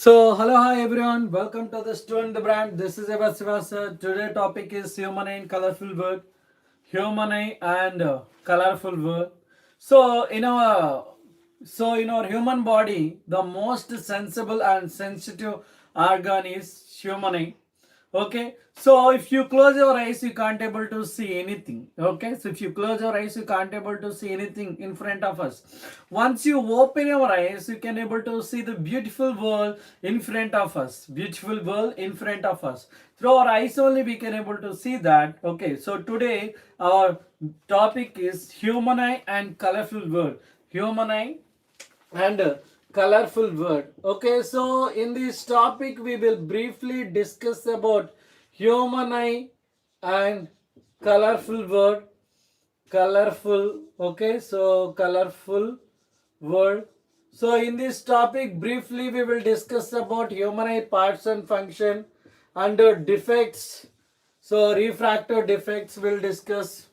Hello, hi everyone. Welcome to the Student the Brand. This is Evasivasa. Today topic is human eye and colorful word. Human eye and colorful word. So, in our in our human body, the most sensible and sensitive organ is human eye. Okay, so if you close your eyes you can't able to see anything. Okay, so if you close your eyes you can't able to see anything in front of us. Once you open your eyes you can able to see the beautiful world in front of us. Beautiful world in front of us. Through our eyes only we can able to see that. Okay, so today our topic is human eye and colorful world. Human eye and colorful word. Okay, so in this topic we will briefly discuss about human eye and colorful word. Colorful. Okay, so colorful word. So in this topic briefly we will discuss about human eye parts and function and defects. So refractive defects will discuss.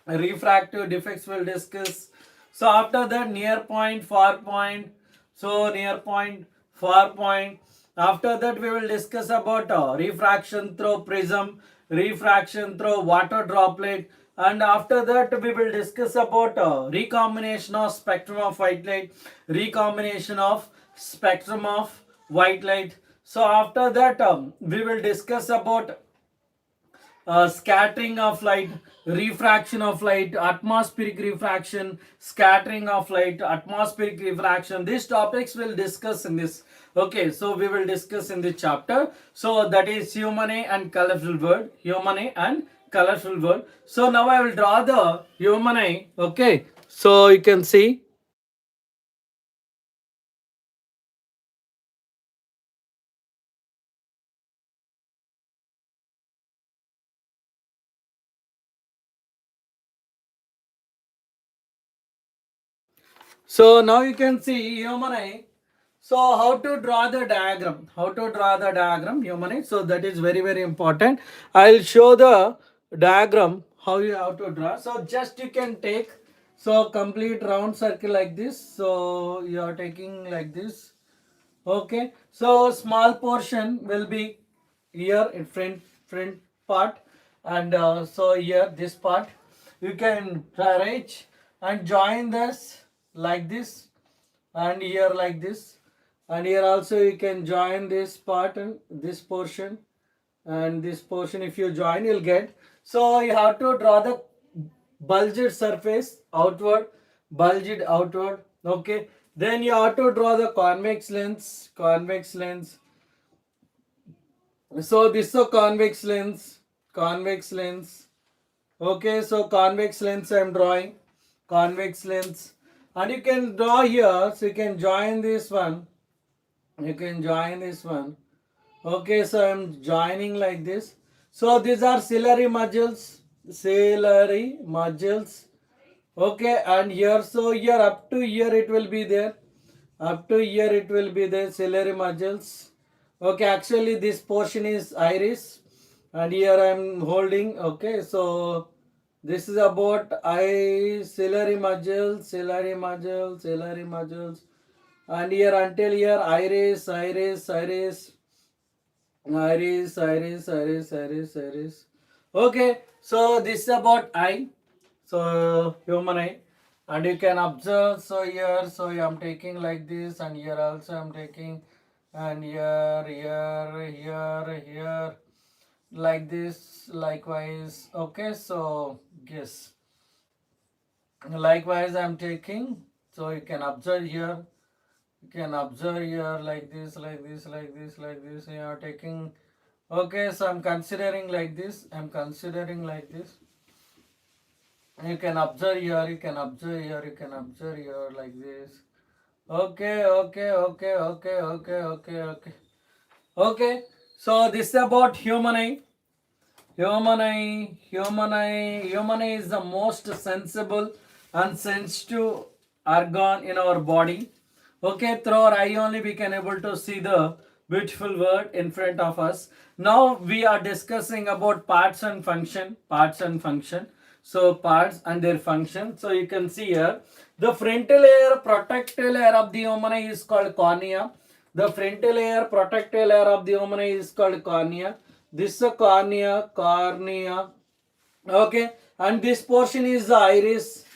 Refractive defects will discuss. So after that near point, far point. So near point, far point. After that we will discuss about refraction through prism, refraction through water droplet, and after that we will discuss about recombination of spectrum of white light, recombination of spectrum of white light. So after that we will discuss about scattering of light, refraction of light, atmospheric refraction, scattering of light, atmospheric refraction. These topics will discuss in this. Okay, so we will discuss in this chapter. So that is human eye and colorful word. Human eye and colorful word. So now I will draw the human eye. Okay, so you can see. So now you can see human eye. So how to draw the diagram? How to draw the diagram, human eye? So that is very important. I'll show the diagram how you have to draw. So just you can take so complete round circle like this. So you are taking like this. Okay. So small portion will be here in front part, and so here this part you can arrange and join this like this, and here like this, and here also you can join this part and this portion and this portion. If you join you'll get. So you have to draw the bulged surface outward, bulged outward. Okay, then you have to draw the convex lens. So this is a convex lens. Okay, so convex lens I am drawing, convex lens, and you can draw here. So you can join this one. You can join this one. Okay, so I am joining like this. So these are ciliary modules, ciliary modules. Okay, and here, so here up to here it will be there. Up to here it will be there, ciliary modules. Okay, actually this portion is iris, and here I am holding. Okay, so this is about eye, ciliary modules, ciliary modules, ciliary modules, and here until here iris, iris, iris, iris, iris, iris, iris, iris. Okay, so this is about eye. So human eye, and you can observe. So here, so I am taking like this, and here also I am taking, and here, like this. Likewise, okay. So yes, likewise I am taking. So you can observe here. You can observe here like this, like this, like this, like this. You are taking. Okay, so I'm considering like this. I'm considering like this. You can observe here, you can observe here, you can observe here like this. Okay, okay, okay, okay, okay, okay, okay. Okay, so this is about human eye. Human eye is the most sensible and sensitive organ in our body. Okay, through our eye only we can able to see the beautiful world in front of us. Now we are discussing about parts and function. Parts and function. So parts and their function. So you can see here the frontal layer, protective layer of the human eye is called cornea. The frontal layer, protective layer of the human eye is called cornea. This is a cornea. Okay, and this portion is the iris,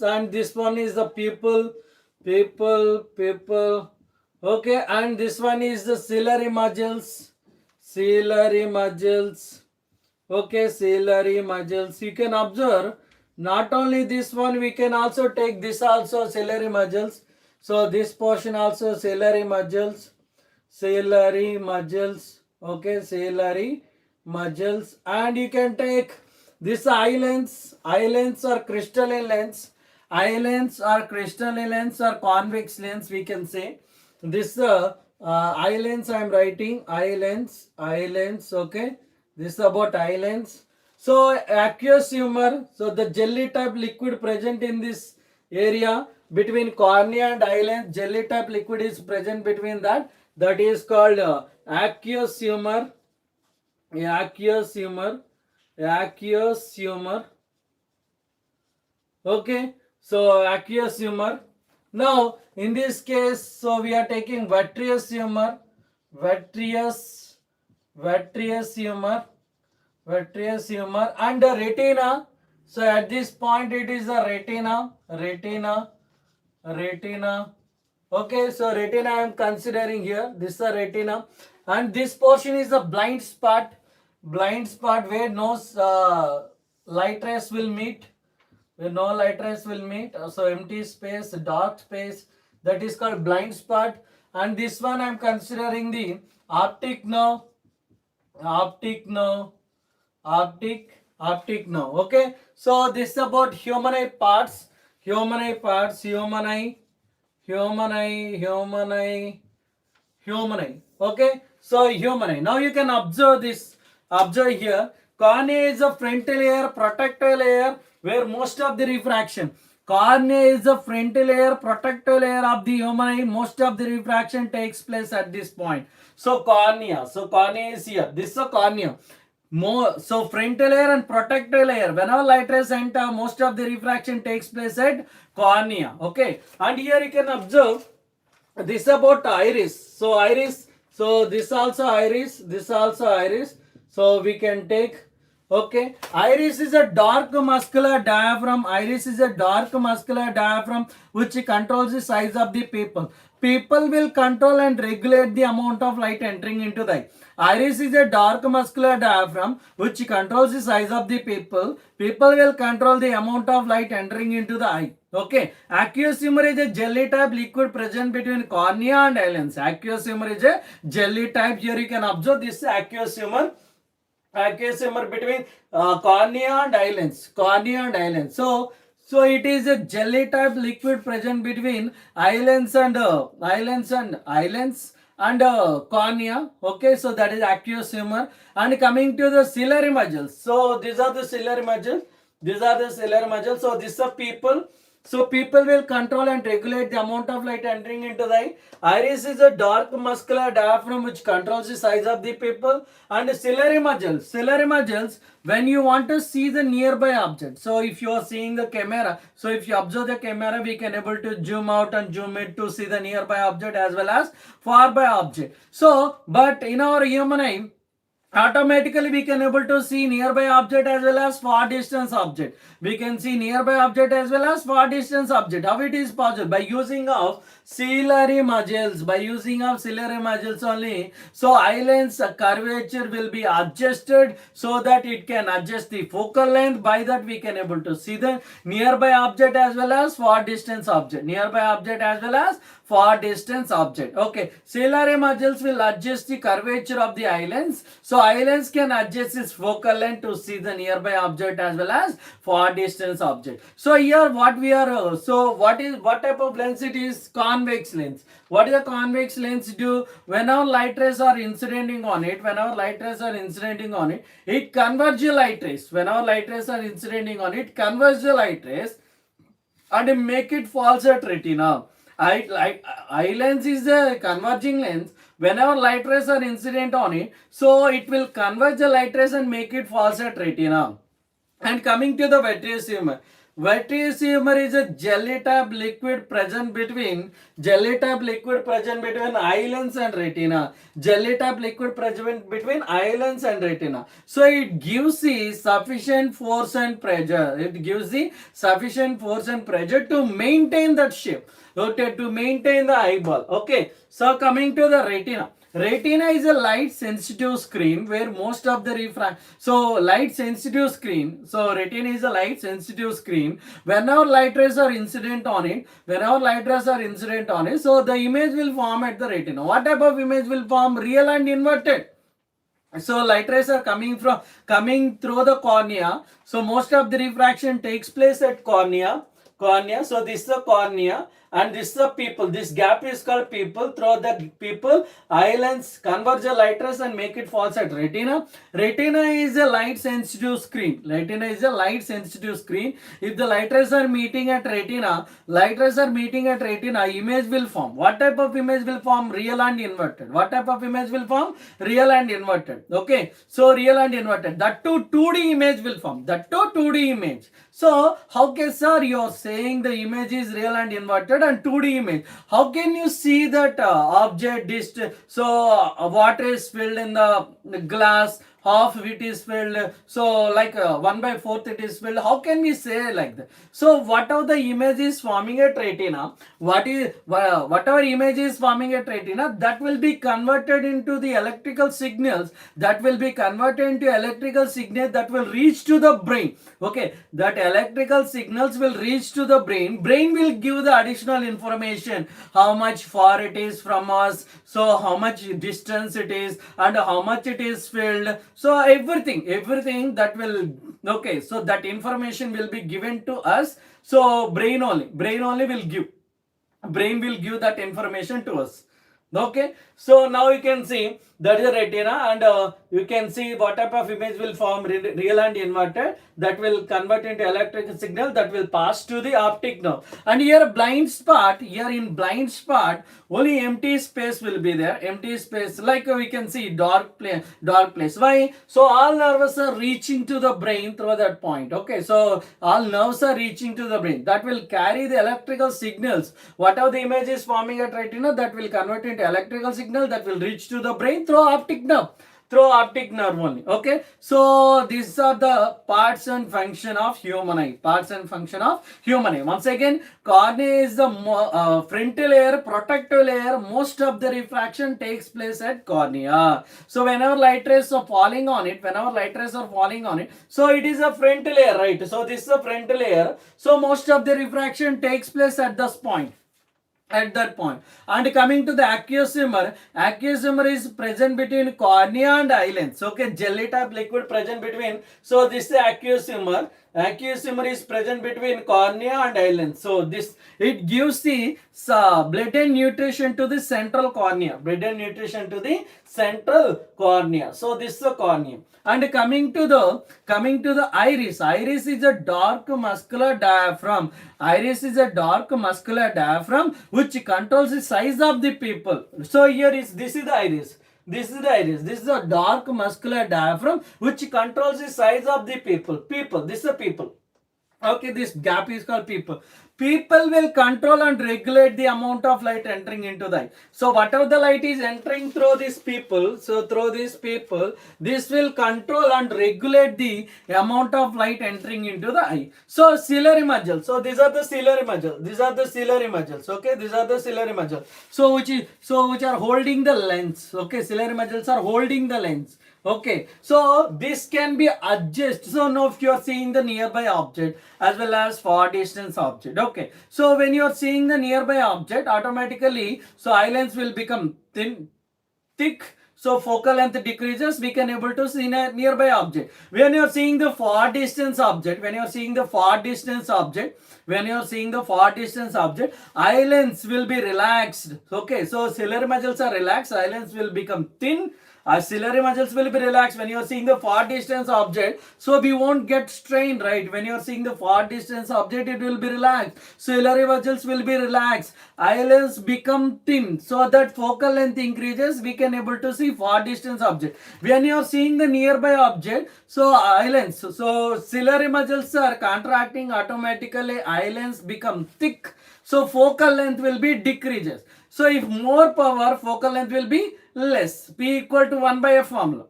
and this one is the pupil. Okay, and this one is the ciliary muscles. Okay, ciliary muscles. You can observe not only this one, we can also take this also ciliary muscles. So this portion also ciliary muscles. Okay, ciliary muscles, and you can take this eye lens or crystalline lens. Or convex lens, we can say. This eye lens I am writing, eye lens. Okay, this is about eye lens. So aqueous humor, so the jelly type liquid present in this area between cornea and eye lens, jelly type liquid is present between that. That is called aqueous humor. Okay, so aqueous humor. Now in this case, so we are taking vitreous humor. Vitreous humor and the retina. So at this point it is the retina. Okay, so retina I am considering here. This is the retina, and this portion is the blind spot where no light rays will meet. So empty space, dark space, that is called blind spot. And this one I am considering the optic nerve. Okay, so this is about human eye parts. Human eye. Okay, so human eye. Now you can observe this. Observe here. Cornea is a frontal layer, protective layer, where most of the refraction. Cornea is the frontal layer, protective layer of the human eye. Most of the refraction takes place at this point. So cornea is here. This is a cornea. So frontal layer and protective layer, whenever light rays enter, most of the refraction takes place at cornea. Okay, and here you can observe this about iris. So this also iris. So we can take, okay, iris is a dark muscular diaphragm. Which controls the size of the pupil. People will control and regulate the amount of light entering into the eye. Iris is a dark muscular diaphragm which controls the size of the pupil. People will control the amount of light entering into the eye. Okay. Aqueous humor is a jelly type liquid present between cornea and eye lens. Aqueous humor is a jelly type. Here you can observe this aqueous humor between cornea and eye lens. So it is a jelly type liquid present between eye lens and cornea. Okay, so that is aqueous humor. And coming to the ciliary muscles. So these are the ciliary muscles. So these are people. So people will control and regulate the amount of light entering into the eye. Iris is a dark muscular diaphragm which controls the size of the pupil. And ciliary muscles, when you want to see the nearby object. So if you are seeing the camera, so if you observe the camera, we can able to zoom out and zoom in to see the nearby object as well as far by object. So, but in our human eye, automatically we can able to see nearby object as well as far distance object. We can see nearby object as well as far distance object. How it is possible? By using of ciliary muscles only. So eye lens curvature will be adjusted so that it can adjust the focal length. By that we can able to see the nearby object as well as far distance object. Okay, ciliary muscles will adjust the curvature of the eye lens. So eye lens can adjust its focal length to see the nearby object as well as far distance object. So here what we are, what type of lens it is? Convex lens. What is a convex lens do? Whenever light rays are incidenting on it, it converges the light rays. And make it falls at retina. Eye lens is a converging lens. Whenever light rays are incident on it, so it will converge the light rays and make it falls at retina. And coming to the vitreous humor. Vitreous humor is a jelly type liquid present between eye lens and retina. Jelly type liquid present between eye lens and retina. So it gives the sufficient force and pressure. It gives the sufficient force and pressure to maintain that shape. Okay, to maintain the eyeball. Okay, so coming to the retina. Retina is a light sensitive screen where most of the light sensitive screen. So retina is a light sensitive screen. Whenever light rays are incident on it, so the image will form at the retina. What type of image will form? Real and inverted. So light rays are coming through the cornea. So most of the refraction takes place at cornea. So this is the cornea and this is the pupil. This gap is called pupil. Through the pupil, eye lens converge the light rays and make it falls at retina. Retina is a light sensitive screen. If the light rays are meeting at retina, image will form. What type of image will form? Real and inverted. Okay, so real and inverted. That too 2D image will form. So how can, sir, you are saying the image is real and inverted and 2D image? How can you see that object water is filled in the glass, half of it is filled, so like 1/4 it is filled? How can we say like that? So whatever the image is forming at retina, whatever image is forming at retina, that will be converted into the electrical signals, that will reach to the brain. Okay, that electrical signals will reach to the brain will give the additional information, how much far it is from us, so how much distance it is and how much it is filled. So everything that will, okay, so that information will be given to us. So brain only will give that information to us. Okay, so now you can see that is a retina, and you can see what type of image will form, real and inverted, that will convert into electrical signal that will pass to the optic nerve. And here in blind spot only empty space will be there, like we can see dark place. Why? So all nerves are reaching to the brain through that point. Okay, so all nerves are reaching to the brain, that will carry the electrical signals. Whatever the image is forming at retina, that will convert into electrical signal that will reach to the brain through optic nerve only. Okay, so these are the parts and function of human eye. Once again, cornea is the frontal layer, protective layer. Most of the refraction takes place at cornea. So whenever light rays are falling on it, so it is a frontal layer, right? So this is a frontal layer. So most of the refraction takes place at this point. And coming to the aqueous humor is present between cornea and eye lens. Okay, jelly type liquid present between. So this is the aqueous humor is present between cornea and eye lens. So this, it gives the blood and nutrition to the central cornea. So this is the cornea. And coming to the iris is a dark muscular diaphragm. Which controls the size of the pupil. So this is the iris. This is a dark muscular diaphragm which controls the size of the pupil. This is a pupil. Okay, this gap is called pupil. People will control and regulate the amount of light entering into the eye. So whatever the light is entering through this pupil, this will control and regulate the amount of light entering into the eye. So ciliary muscles. So these are the ciliary muscles. Okay, these are the ciliary muscles. So which are holding the lens. Okay, ciliary muscles are holding the lens. Okay, so this can be adjusted. So now if you are seeing the nearby object as well as far distance object. Okay, so when you are seeing the nearby object, automatically so eye lens will become thick. So focal length decreases, we can able to see a nearby object. When you are seeing the far distance object, eye lens will be relaxed. Okay, so ciliary muscles are relaxed, eye lens will become thin, Our ciliary muscles will be relaxed when you are seeing the far distance object. So we won't get strained, right? When you are seeing the far distance object, it will be relaxed. Ciliary muscles will be relaxed. Eyelids become thin, so that focal length increases. We can able to see far distance object. When you are seeing the nearby object, so eyelids, so ciliary muscles are contracting automatically. Eyelids become thick, so focal length will be decreases. So if more power, focal length will be less. P equal to 1 by F formula.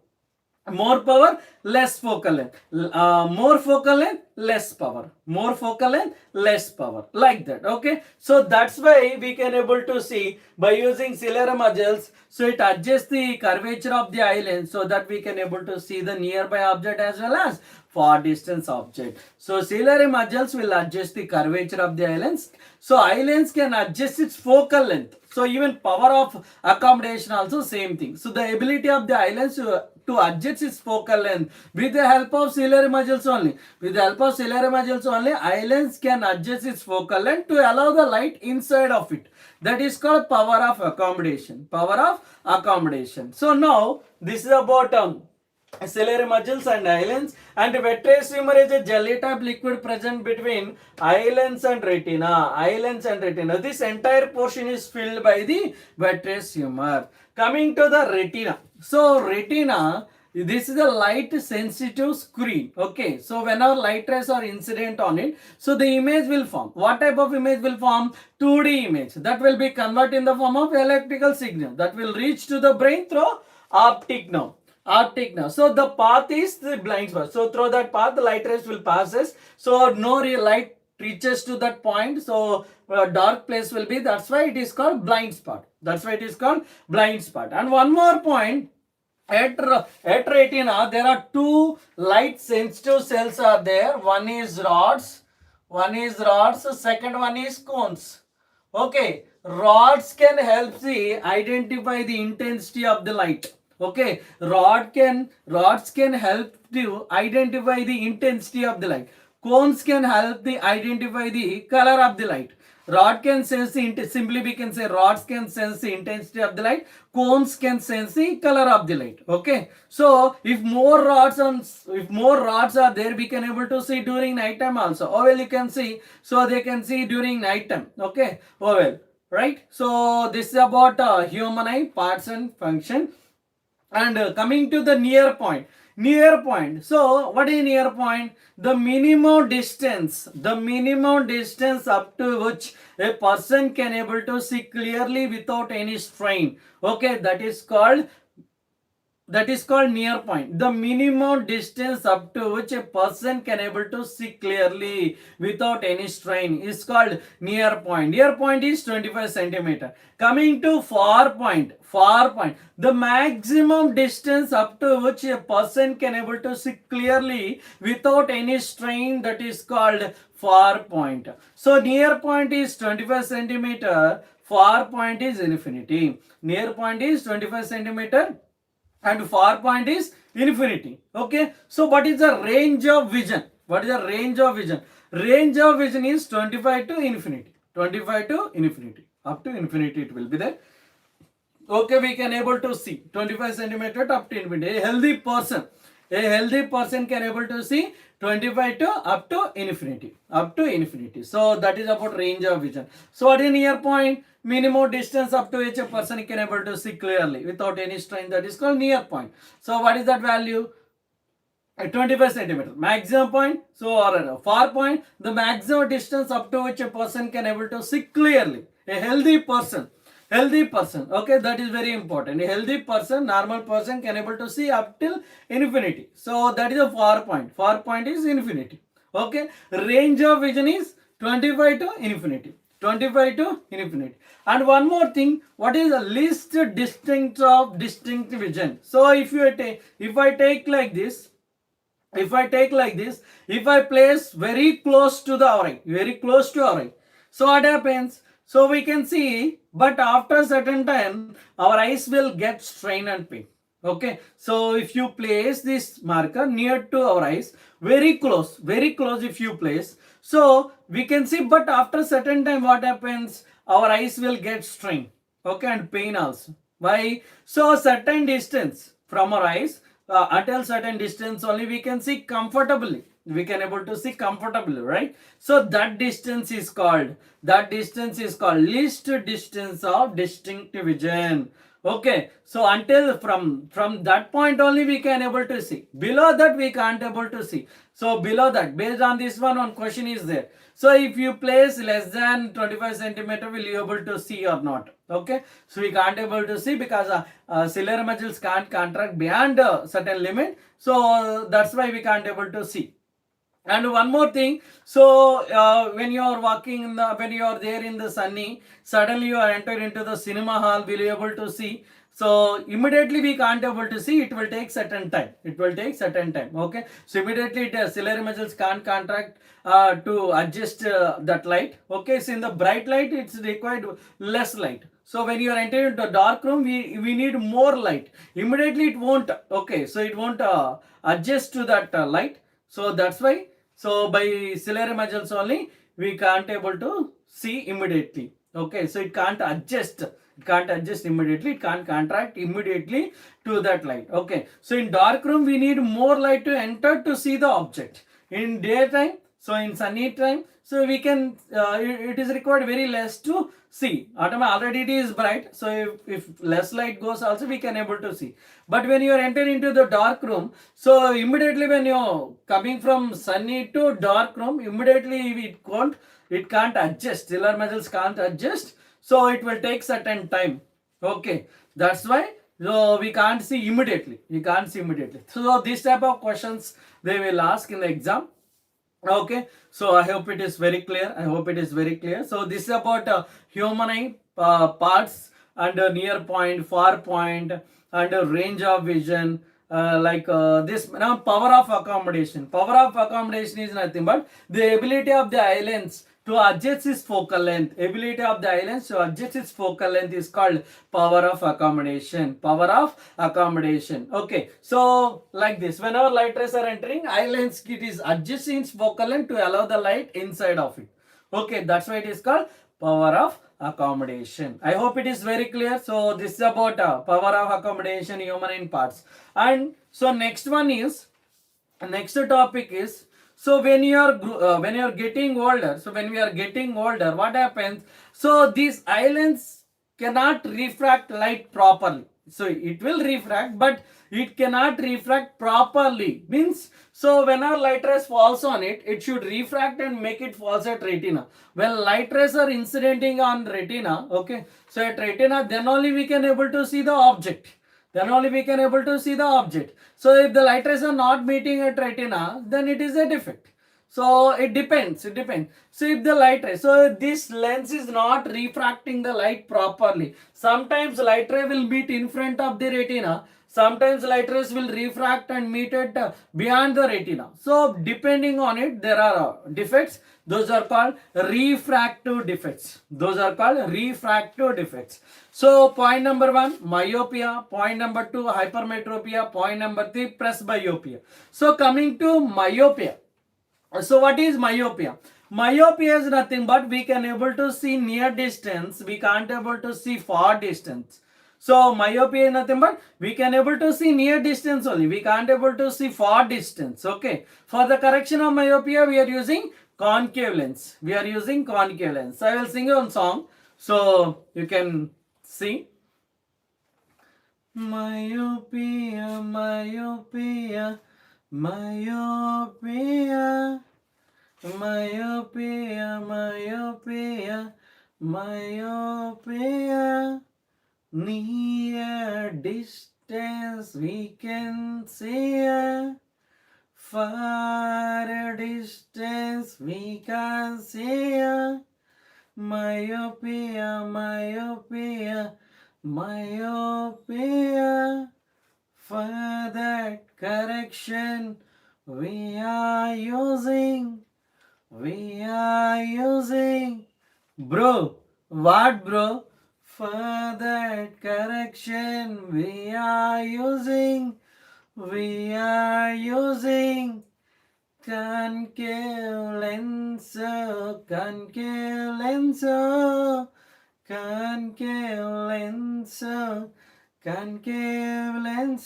More power, less focal length. More focal length, less power. More focal length, less power. Like that. Okay. So that's why we can able to see by using ciliary muscles. So it adjusts the curvature of the eye lens so that we can able to see the nearby object as well as far distance object. So ciliary muscles will adjust the curvature of the eye lens. So eye lens can adjust its focal length. So even power of accommodation also same thing. So the ability of the eye lens to adjust its focal length with the help of ciliary muscles only. With the help of ciliary muscles only, eye lens can adjust its focal length to allow the light inside of it. That is called power of accommodation. Power of accommodation. So now this is about ciliary muscles and eye lens, and vitreous humor is a jelly type liquid present between eye lens and retina. Eye lens and retina. This entire portion is filled by the vitreous humor. Coming to the retina. So retina, this is a light sensitive screen. Okay, so whenever light rays are incident on it, so the image will form. What type of image will form? 2D image that will be converted in the form of electrical signal that will reach to the brain through optic nerve. Optic nerve. So the path is the blind spot. So through that path, the light rays will passes. So no real light reaches to that point. So dark place will be. That's why it is called blind spot. That's why it is called blind spot. And one more point. At retina, there are two light sensitive cells are there. One is rods. Second one is cones. Okay, rods can help the identify the intensity of the light. Okay, rods can help to identify the intensity of the light. Cones can help the identify the color of the light. Rod can sense the simply we can say rods can sense the intensity of the light. Cones can sense the color of the light. Okay, so if more rods are there, we can able to see during night time also. Oh well, you can see, so they can see during night time. Okay, oh well, right. So this is about human eye parts and function. And coming to the near point. So what is near point? The minimum distance up to which a person can able to see clearly without any strain. Okay, that is called near point. The minimum distance up to which a person can able to see clearly without any strain is called near point. Near point is 25 centimeter. Coming to far point. The maximum distance up to which a person can able to see clearly without any strain, that is called far point. So near point is 25 centimeter. Far point is infinity. Near point is 25 centimeter. And far point is infinity. Okay, so what is the range of vision? Range of vision is 25 to infinity. Up to infinity it will be there. Okay, we can able to see 25 centimeter up to infinity. A healthy person can able to see 25 to up to infinity. So that is about range of vision. So what is near point? Minimum distance up to which a person can able to see clearly without any strain, that is called near point. So what is that value? 25 centimeter. Maximum point, so or far point, the maximum distance up to which a person can able to see clearly. A healthy person, okay, that is very important. A healthy person, normal person can able to see up till infinity. So that is a far point is infinity. Okay, range of vision is 25 to infinity. And one more thing, what is the least distinct vision? So if I take like this, if I place very close to our eye, so what happens? So we can see, but after a certain time, our eyes will get strain and pain. Okay, so if you place this marker near to our eyes, very close if you place, so we can see, but after a certain time what happens? Our eyes will get strain. Okay, and pain also. Why? So certain distance from our eyes. Until certain distance only we can see comfortably, we can able to see comfortably, right? So that distance is called, least distance of distinct vision. Okay, so until from that point only we can able to see, below that we can't able to see. So below that, based on this one question is there. So if you place less than 25 centimeter, will you able to see or not? Okay, so we can't able to see because ciliary muscles can't contract beyond a certain limit. So that's why we can't able to see. And one more thing, so when you are walking in the, when you are there in the sunny, suddenly you are entered into the cinema hall, will you able to see? So immediately we can't able to see, it will take certain time, okay? So immediately ciliary muscles can't contract to adjust that light, okay? So in the bright light it's required less light. So when you are entering into a dark room, we need more light, immediately it won't, okay? So it won't adjust to that light. So that's why, so by ciliary muscles only we can't able to see immediately, okay? So it can't adjust, immediately, it can't contract immediately to that light, okay? So in dark room we need more light to enter to see the object. In daytime, so in sunny time, so we can it is required very less to see. Already it is bright, so if less light goes also we can able to see. But when you are entering into the dark room, so immediately when you're coming from sunny to dark room, immediately it can't adjust, ciliary muscles can't adjust, so it will take certain time, okay? That's why, so we can't see immediately, so this type of questions they will ask in the exam. Okay, so I hope it is very clear, so this is about human eye parts and near point, far point, and range of vision, this. Now power of accommodation, is nothing but the ability of the eye lens to adjust its focal length. Is called power of accommodation. Okay, so like this, whenever light rays are entering, eye lens, it is adjusting its focal length to allow the light inside of it. Okay, that's why it is called power of accommodation. I hope it is very clear. So this is about power of accommodation, human in parts. And so next topic is, so when you are getting older, what happens? So these islands cannot refract light properly. So it will refract, but it cannot refract properly. Means, so whenever light rays falls on it, it should refract and make it falls at retina. When light rays are incidenting on retina, okay, so at retina, then only we can able to see the object. So if the light rays are not meeting at retina, then it is a defect. So it depends. So if the light ray, so this lens is not refracting the light properly. Sometimes light ray will meet in front of the retina. Sometimes light rays will refract and meet it beyond the retina. So depending on it, there are defects. Those are called refractive defects. So point number 1, myopia. Point number 2, hypermetropia. Point number 3, presbyopia. So coming to myopia. So what is myopia? Myopia is nothing but we can able to see near distance, we can't able to see far distance. So myopia is nothing but we can able to see near distance only, we can't able to see far distance. Okay, for the correction of myopia we are using concave lens. So I will sing a song so you can see. Myopia, myopia, myopia, myopia, myopia, myopia. Near distance we can see, far distance we can see. Myopia, myopia, myopia. For that correction we are using bro. What bro? For that correction we are using concave lens, concave lens, concave lens, concave lens.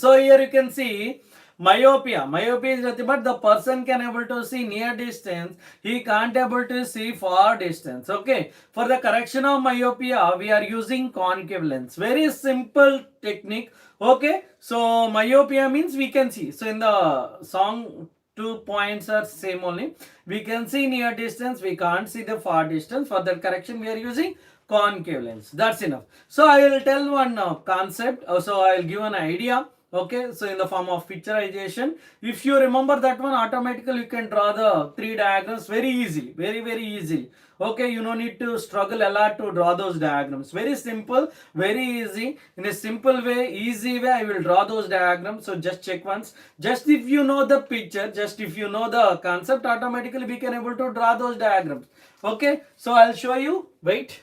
So here you can see myopia. Myopia is nothing but the person can able to see near distance. He can't able to see far distance. Okay. For the correction of myopia, we are using concave lens. Very simple technique. Okay. So myopia means we can see. So in the song, 2 points are same only. We can see near distance. We can't see the far distance. For that correction, we are using concave lens. That's enough. So I will tell one concept. So I will give an idea. Okay, so in the form of picturization, if you remember that one, automatically you can draw the 3 diagrams very easily, very easily. Okay, you don't need to struggle a lot to draw those diagrams. Very simple, very easy. In a simple way, easy way, I will draw those diagrams. So just check once. Just if you know the picture, just if you know the concept, automatically we can able to draw those diagrams. Okay, so I'll show you. Wait.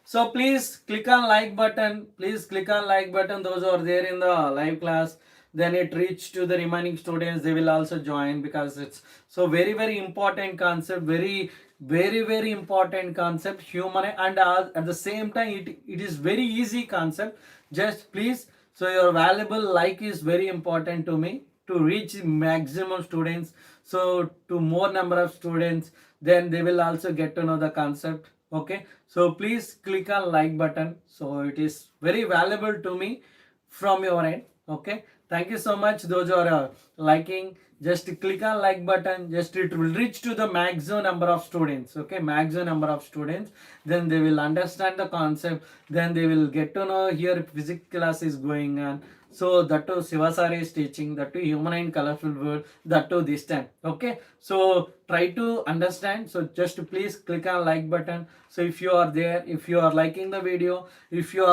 So please click on like button. Please click on like button. Those who are there in the live class, then it reach to the remaining students. They will also join because it's so very important concept. Very important concept. Human and at the same time it is very easy concept. Just please. So your valuable like is very important to me to reach maximum students. So to more number of students, then they will also get to know the concept. Okay, so please click on like button. So it is very valuable to me from your end. Okay, thank you so much. Those who are liking, just click on like button. Just it will reach to the maximum number of students. Okay, maximum number of students, then they will understand the concept, then they will get to know here physics class is going on. So that too Sivasari is teaching, that too human and colorful world, that too this time. Okay, so try to understand. So just please click on like button. So if you are there, if you are liking the video, if you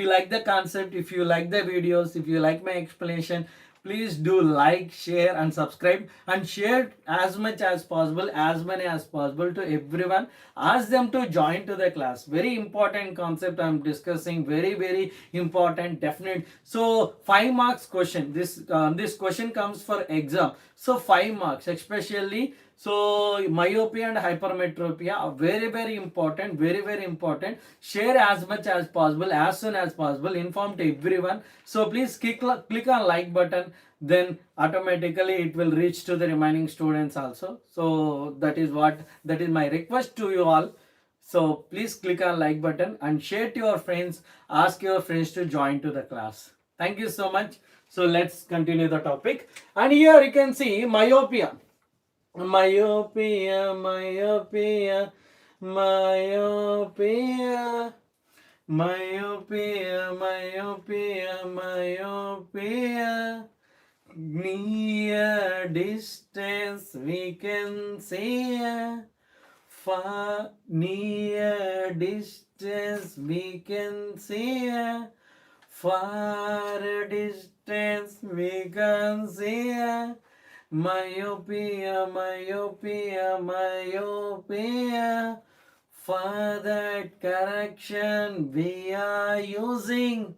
like the concept, if you like the videos, if you like my explanation, please do like, share and subscribe, and share as much as possible, as many as possible to everyone. Ask them to join to the class. Very important concept I'm discussing. Very important, definite. So 5 marks question. This question comes for exam. So 5 marks, especially. So myopia and hypermetropia are very important, very important. Share as much as possible, as soon as possible. Inform to everyone. So please click on like button. Then automatically it will reach to the remaining students also. So that is my request to you all. So please click on like button and share to your friends. Ask your friends to join to the class. Thank you so much. So let's continue the topic. And here you can see myopia. Myopia, myopia, myopia, myopia, myopia, myopia. Near distance we can see, far near distance we can see, far distance we can see. Myopia, myopia, myopia. For that correction we are using.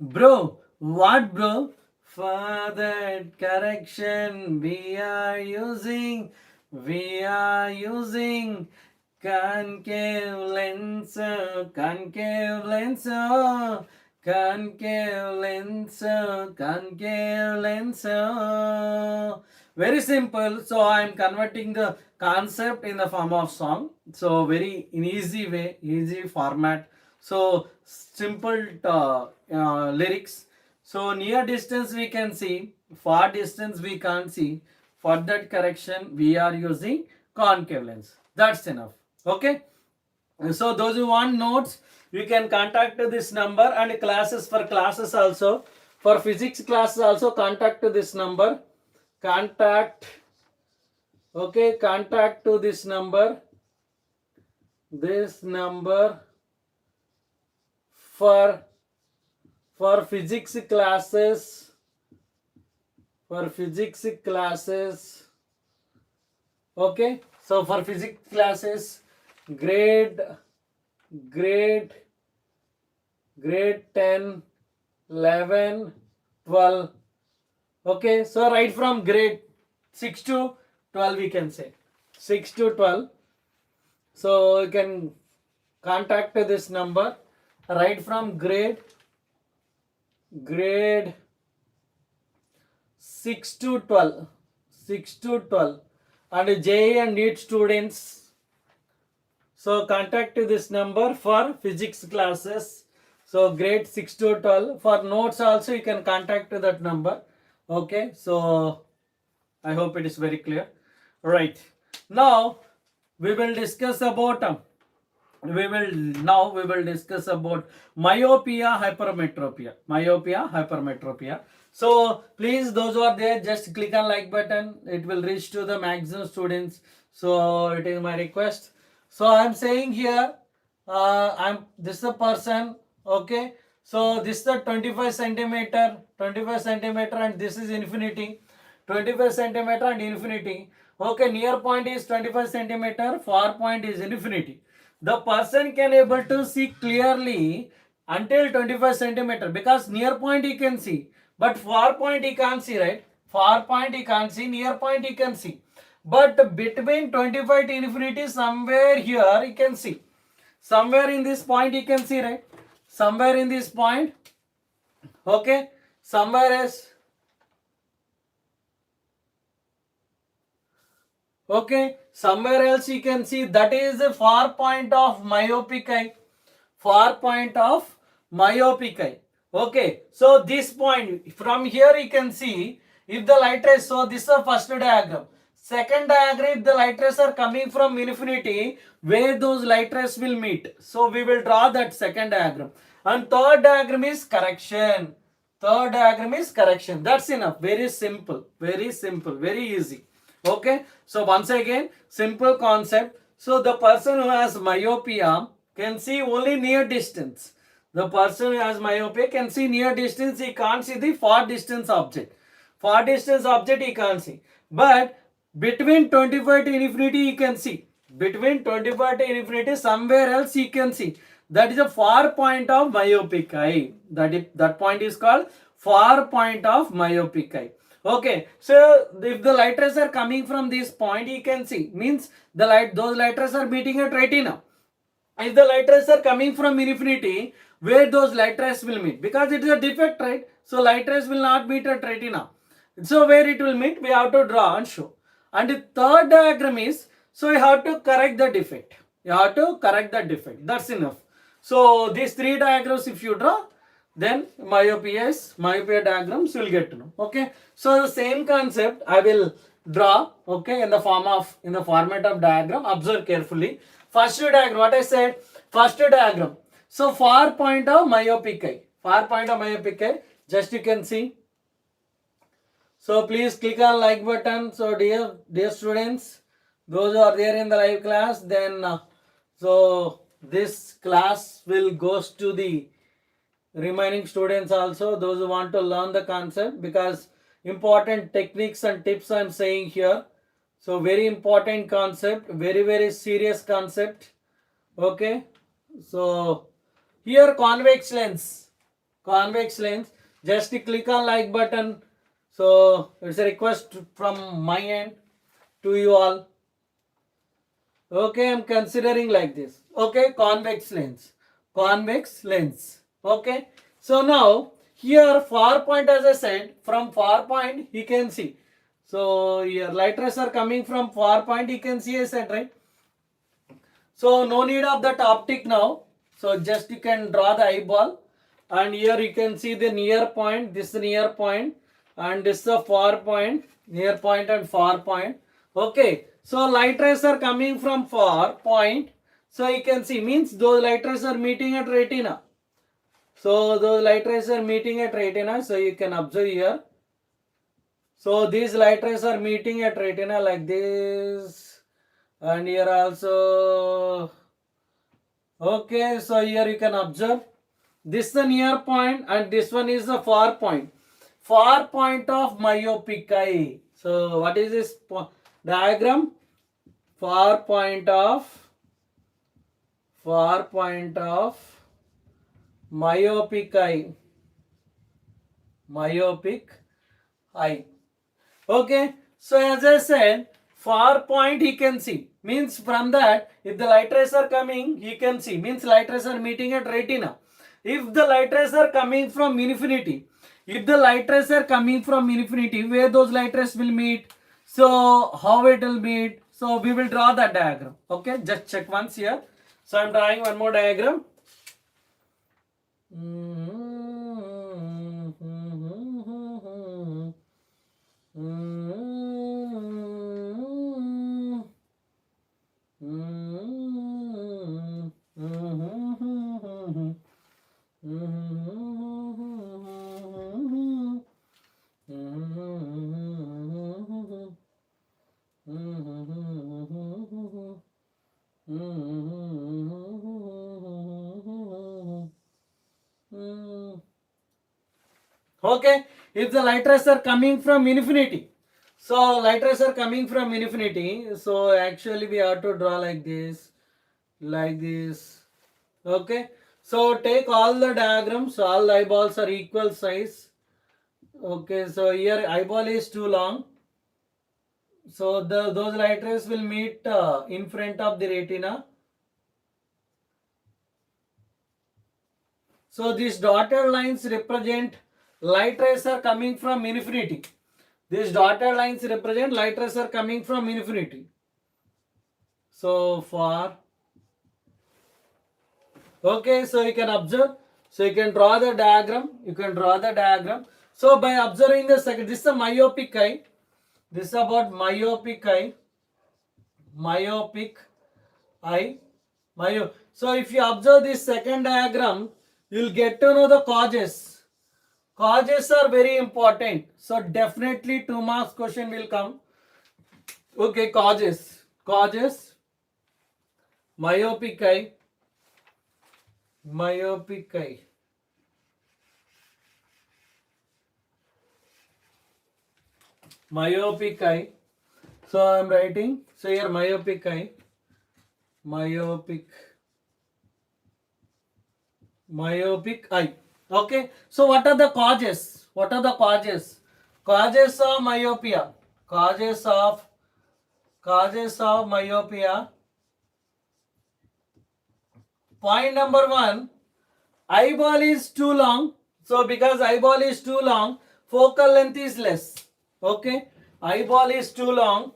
Bro, what bro? For that correction we are using. Concave lens, concave lens. Concave lens, concave lens. Very simple. So I am converting the concept in the form of song. So very in easy way, easy format. So simple lyrics. So near distance we can see, far distance we can't see. For that correction we are using concave lens. That's enough. Okay. So those who want notes, you can contact this number, and classes also. For physics classes also contact this number. Contact Okay, contact to this number for physics classes, okay. So for physics classes, grade grade grade 10, 11, 12. Okay, so right from grade 6 to 12 we can say 6 to 12. So you can contact this number right from grade 6 to 12, and JE and NEET students. So contact this number for physics classes. So grade 6 to 12. For notes also you can contact that number. Okay, so I hope it is very clear. Right. Now we will discuss about myopia, hypermetropia. So please, those who are there, just click on like button. It will reach to the maximum students. So it is my request. So I am saying here, this is a person. Okay. So this is the 25 centimeter, and this is infinity. 25 centimeter and infinity. Okay, near point is 25 centimeter, far point is infinity. The person can able to see clearly until 25 centimeter, because near point he can see, but far point he can't see, right? Far point he can't see, near point he can see. But between 25 to infinity, somewhere here he can see. Somewhere in this point he can see, right? Somewhere in this point. Okay, somewhere is. Okay, somewhere else you can see, that is the far point of myopic eye. Okay, so this point, from here you can see, if the light rays, so this is the first diagram. Second diagram, if the light rays are coming from infinity, where those light rays will meet. So we will draw that second diagram. And third diagram is correction. That's enough. Very simple, very easy. Okay, so once again, simple concept. So the person who has myopia can see only near distance. The person who has myopia can see near distance. He can't see the far distance object. He can't see. But between 25 to infinity he can see. Between 25 to infinity, somewhere else he can see. That is a far point of myopic eye. That point is called far point of myopic eye. Okay, so if the light rays are coming from this point, you can see, means those light rays are meeting at retina. If the light rays are coming from infinity, where those light rays will meet? Because it is a defect, right? So light rays will not meet at retina. So where it will meet, we have to draw and show. And the third diagram is, so you have to correct the defect. That's enough. So these three diagrams if you draw, then myopia diagrams you will get to know. Okay, so the same concept I will draw, okay, in the format of diagram. Observe carefully. First diagram, what I said, first diagram. So far point of myopic eye, just you can see. So please click on like button. So dear students, those who are there in the live class, then so this class will goes to the remaining students also, those who want to learn the concept, because important techniques and tips I am saying here. So very important concept, very serious concept. Okay, so here convex lens, just click on like button. So it's a request from my end to you all. Okay, I'm considering like this. Okay, convex lens. Okay, so now here far point, as I said, from far point he can see. So here light rays are coming from far point, he can see, I said, right? So no need of that optic now. So just you can draw the eyeball, and here you can see the near point, this near point, and this is the far point, near point and far point. Okay, so light rays are coming from far point, so you can see, means those light rays are meeting at retina. So those light rays are meeting at retina, so you can observe here. So these light rays are meeting at retina like this, and here also. Okay, so here you can observe this is the near point and this one is the far point. Far point of myopic eye. So what is this diagram? Far point of myopic eye. Myopic eye. Okay, so as I said, far point he can see. Means from that, if the light rays are coming, he can see. Means light rays are meeting at retina. If the light rays are coming from infinity, where those light rays will meet? So how it will meet? So we will draw that diagram. Okay, just check once here. So I am drawing one more diagram. Okay, if the light rays are coming from infinity, so light rays are coming from infinity, so actually we have to draw like this. Okay, so take all the diagrams, all eyeballs are equal size. Okay, so here eyeball is too long, so those light rays will meet in front of the retina. So these dotted lines represent light rays are coming from infinity. These dotted lines represent light rays are coming from infinity. So far. Okay, so you can observe. So you can draw the diagram. So by observing the second, this is a myopic eye. This is about myopic eye. So if you observe this second diagram, you'll get to know the causes. Causes are very important. So definitely 2 marks question will come. Okay, causes. Myopic eye. So I am writing. So here myopic eye. Okay. So what are the causes? Causes of myopia. Causes of myopia. Point number 1. Eyeball is too long. So because eyeball is too long, focal length is less. Okay. Eyeball is too long.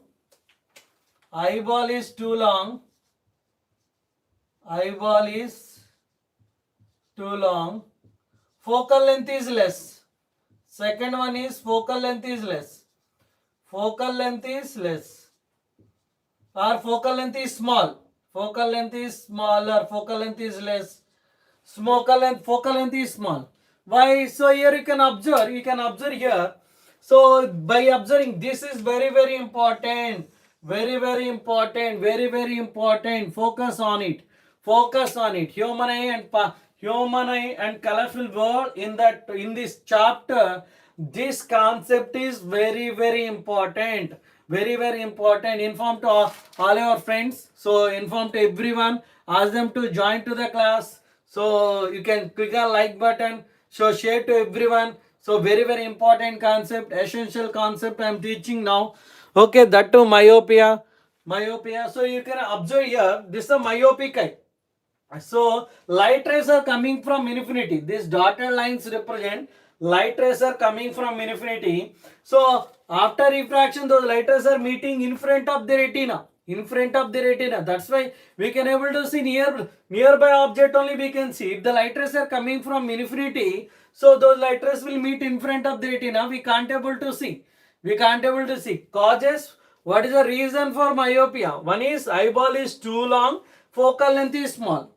Focal length is less. Second one is focal length is less. Or focal length is small. Focal length is smaller. Focal length is less. Focal length is small. Why? So here you can observe here. So by observing, this is very very important. Very important. Focus on it. Human eye and colorful world in this chapter. This concept is very very important. Inform to all your friends. So inform to everyone. Ask them to join to the class. So you can click on like button. So share to everyone. So very very important concept, essential concept I am teaching now. Okay, that too myopia. So you can observe here. This is a myopic eye. So light rays are coming from infinity. These dotted lines represent light rays are coming from infinity. So after refraction, those light rays are meeting in front of the retina. That's why we can able to see nearby object only we can see. If the light rays are coming from infinity, so those light rays will meet in front of the retina. We can't able to see. Causes. What is the reason for myopia? One is eyeball is too long. Focal length is small.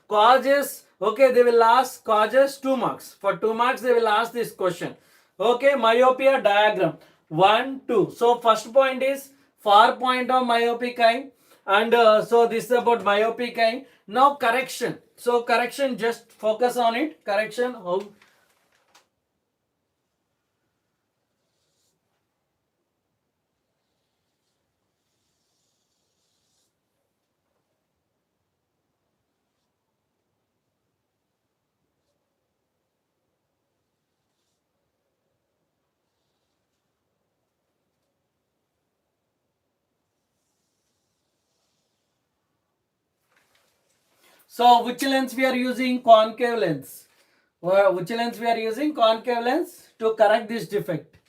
Causes. Okay, they will ask causes 2 marks. For 2 marks, they will ask this question. Okay, myopia diagram. 1, 2. So first point is far point of myopic eye, and so this is about myopic eye. Now correction. So correction, just focus on it. Correction. How? So which lens we are using? Concave lens. Which lens we are using? Concave lens to correct this defect.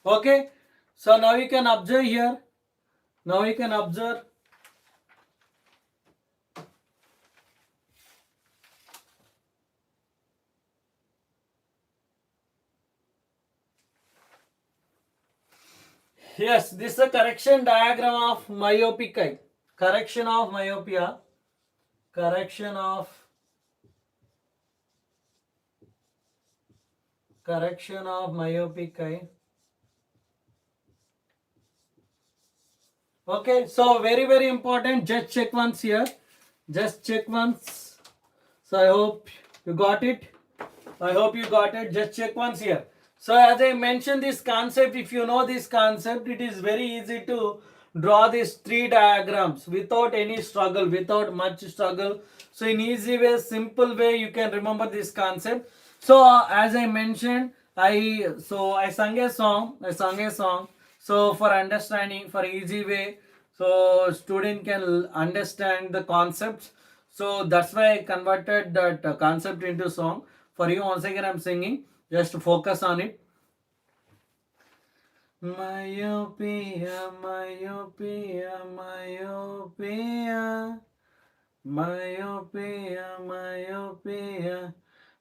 Okay. So now you can observe here. Now you can observe. Yes, this is a correction diagram of myopic eye. Correction of myopia. Correction of myopic eye. Okay, so very important. Just check once here. Just check once. So I hope you got it. I hope you got it. Just check once here. So as I mentioned this concept, if you know this concept, it is very easy to draw these three diagrams without any struggle, without much struggle. So in easy way, simple way, you can remember this concept. So as I mentioned, I sung a song. So for understanding, for easy way, so student can understand the concepts. So that's why I converted that concept into song. For you, once again, I'm singing. Just focus on it. Myopia, myopia, myopia, myopia, myopia,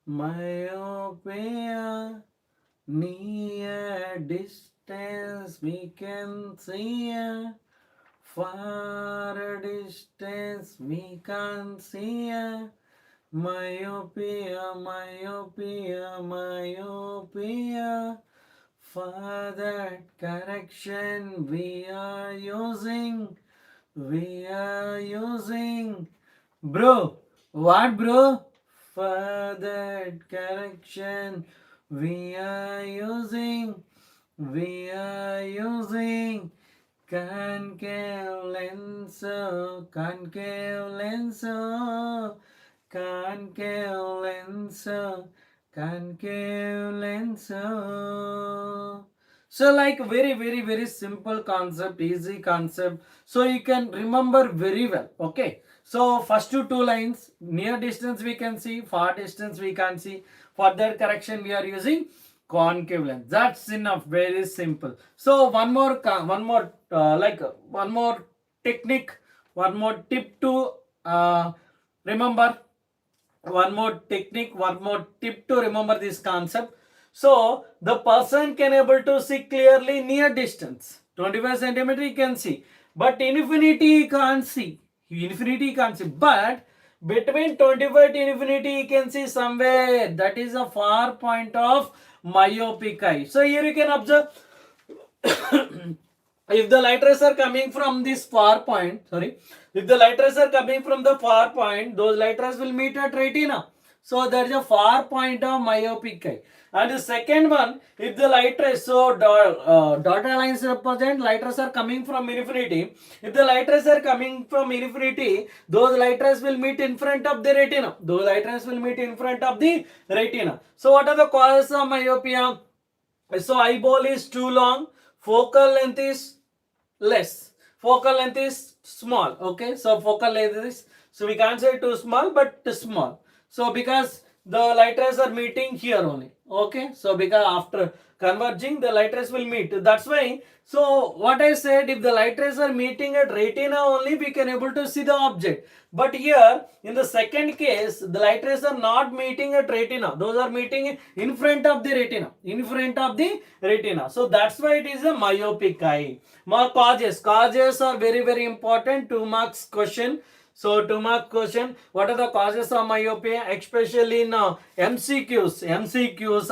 myopia. Near distance we can see, far distance we can't see. Myopia, myopia, myopia. For that correction we are using. Bro, what bro? For that correction we are using. Concave lens, concave lens, concave lens, concave lens. So like very simple concept, easy concept. So you can remember very well. Okay. So first two lines, near distance we can see, far distance we can see. For that correction we are using concave lens. That's enough. Very simple. So one more technique, one more tip to remember. One more technique, one more tip to remember this concept. So the person can able to see clearly near distance. 25 centimeter he can see, but infinity he can't see. But between 25 to infinity he can see somewhere. That is a far point of myopic eye. So here you can observe. If the light rays are coming from this far point, if the light rays are coming from the far point, those light rays will meet at retina. So that is a far point of myopic eye. And the second one, if the light rays, so dotted lines represent light rays are coming from infinity. If the light rays are coming from infinity, those light rays will meet in front of the retina. Those light rays will meet in front of the retina. So what are the causes of myopia? So eyeball is too long, focal length is less, focal length is small. Okay, so focal length is, so we can't say too small but too small. So because the light rays are meeting here only. Okay, so because after converging the light rays will meet, that's why. So what I said, if the light rays are meeting at retina only, we can able to see the object. But here in the second case, the light rays are not meeting at retina, those are meeting in front of the retina, in front of the retina. So that's why it is a myopic eye. More causes are very important, 2 marks question. So 2 mark question, what are the causes of myopia, especially in MCQs,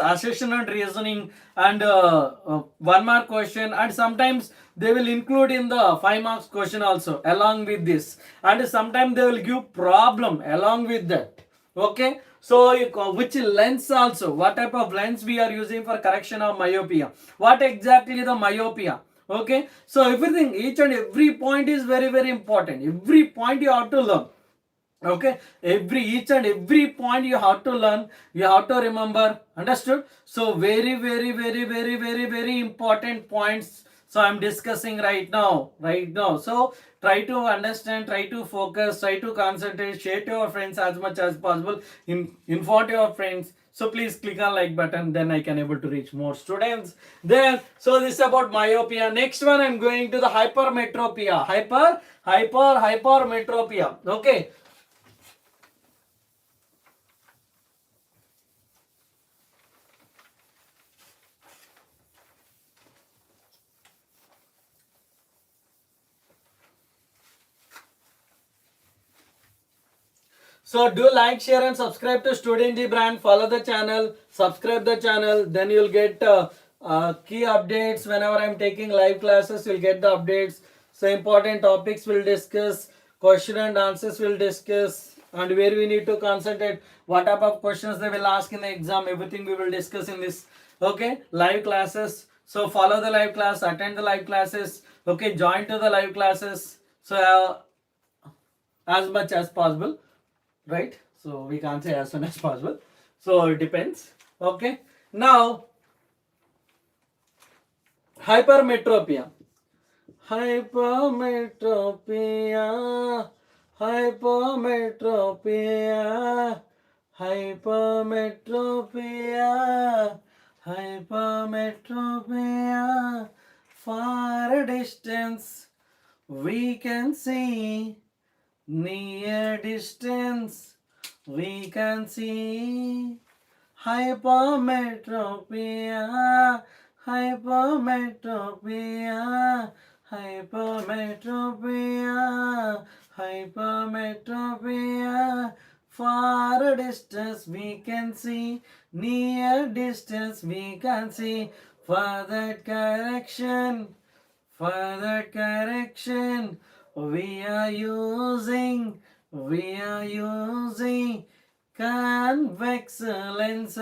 assertion and reasoning, and 1 mark question, and sometimes they will include in the 5 marks question also along with this, and sometimes they will give problem along with that. Okay, so which lens also, what type of lens we are using for correction of myopia, what exactly the myopia. Okay, so everything, each and every point is very important. Every point you have to learn. Okay, each and every point you have to learn, you have to remember. Understood? So very important points, so I'm discussing right now. So try to understand, try to focus, try to concentrate, share to your friends as much as possible, inform your friends. So please click on like button, then I can able to reach more students. Then, so this is about myopia. Next one, I'm going to the hypermetropia. Hypermetropia. Okay. So do like, share and subscribe to Student D brand. Follow the channel, subscribe the channel. Then you'll get key updates whenever I'm taking live classes. You'll get the updates. So important topics we'll discuss, question and answers we'll discuss, and where we need to concentrate, what type of questions they will ask in the exam. Everything we will discuss in this. Okay, live classes. So follow the live class, attend the live classes. Okay, join to the live classes. So as much as possible, right? So we can't say as soon as possible, so it depends. Okay, now hypermetropia. Hypermetropia, hypermetropia, hypermetropia, hypermetropia. Far a distance we can see, near distance we can see. Hypermetropia, hypermetropia, hypermetropia, hypermetropia. Far a distance we can see, near distance we can see. Further correction, we are using convex lens,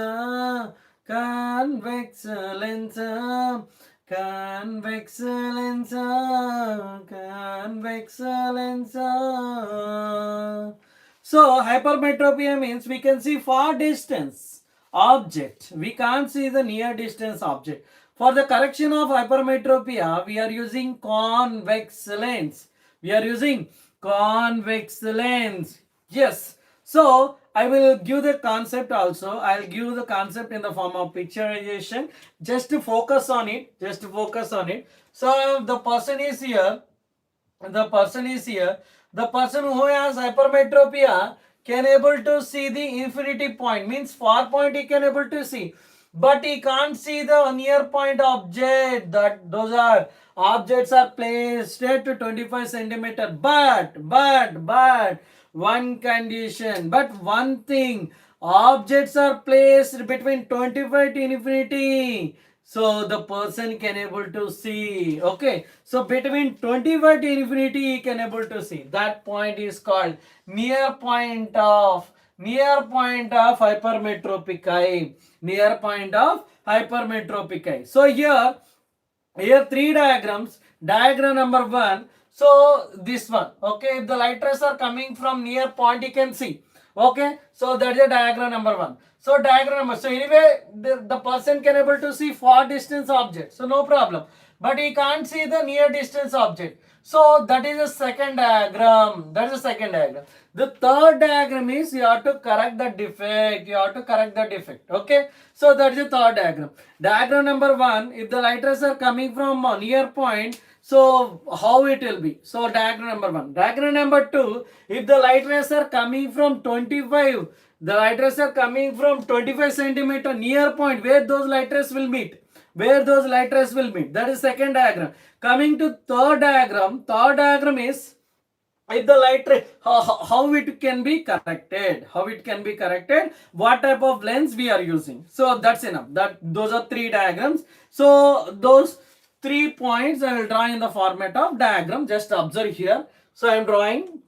convex lens, convex lens, convex lens. So hypermetropia means we can see far distance object, we can't see the near distance object. For the correction of hypermetropia, we are using convex lens. We are using convex lens. Yes. So I will give the concept also. I'll give the concept in the form of picturization. Just to focus on it. Just to focus on it. So the person is here. The person is here. The person who has hypermetropia can able to see the infinity point. Means far point he can able to see, but he can't see the near point object. That those are objects are placed at 25 centimeter. But one condition, but one thing, objects are placed between 25 to infinity, so the person can able to see. Okay, so between 25 to infinity he can able to see. That point is called near point of near point of hypermetropic eye. Near point of hypermetropic eye. So here three diagrams. Diagram number one. So this one. Okay, if the light rays are coming from near point, you can see. Okay, so that is a diagram number one. So diagram number. So anyway, the person can able to see far distance object. So no problem. But he can't see the near distance object. So that is a second diagram. That is a second diagram. The third diagram is you have to correct the defect. You have to correct the defect. Okay. So that is the third diagram. Diagram number one, if the light rays are coming from a near point, so how it will be? So diagram number one. Diagram number two, if the light rays are coming from 25, the light rays are coming from 25 centimeter near point where those light rays will meet. Where those light rays will meet. That is second diagram. Coming to third diagram is if the light ray, how it can be corrected, what type of lens we are using. So that's enough. Those are three diagrams. So those 3 points I will draw in the format of diagram. Just observe here. So I am drawing.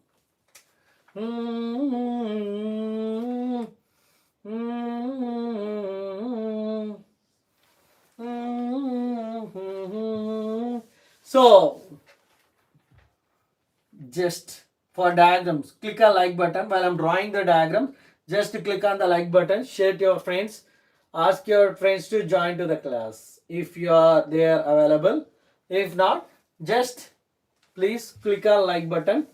So just for diagrams, click a like button while I'm drawing the diagram. Just click on the like button, share to your friends, ask your friends to join to the class if you are there available. If not, just please click on like button.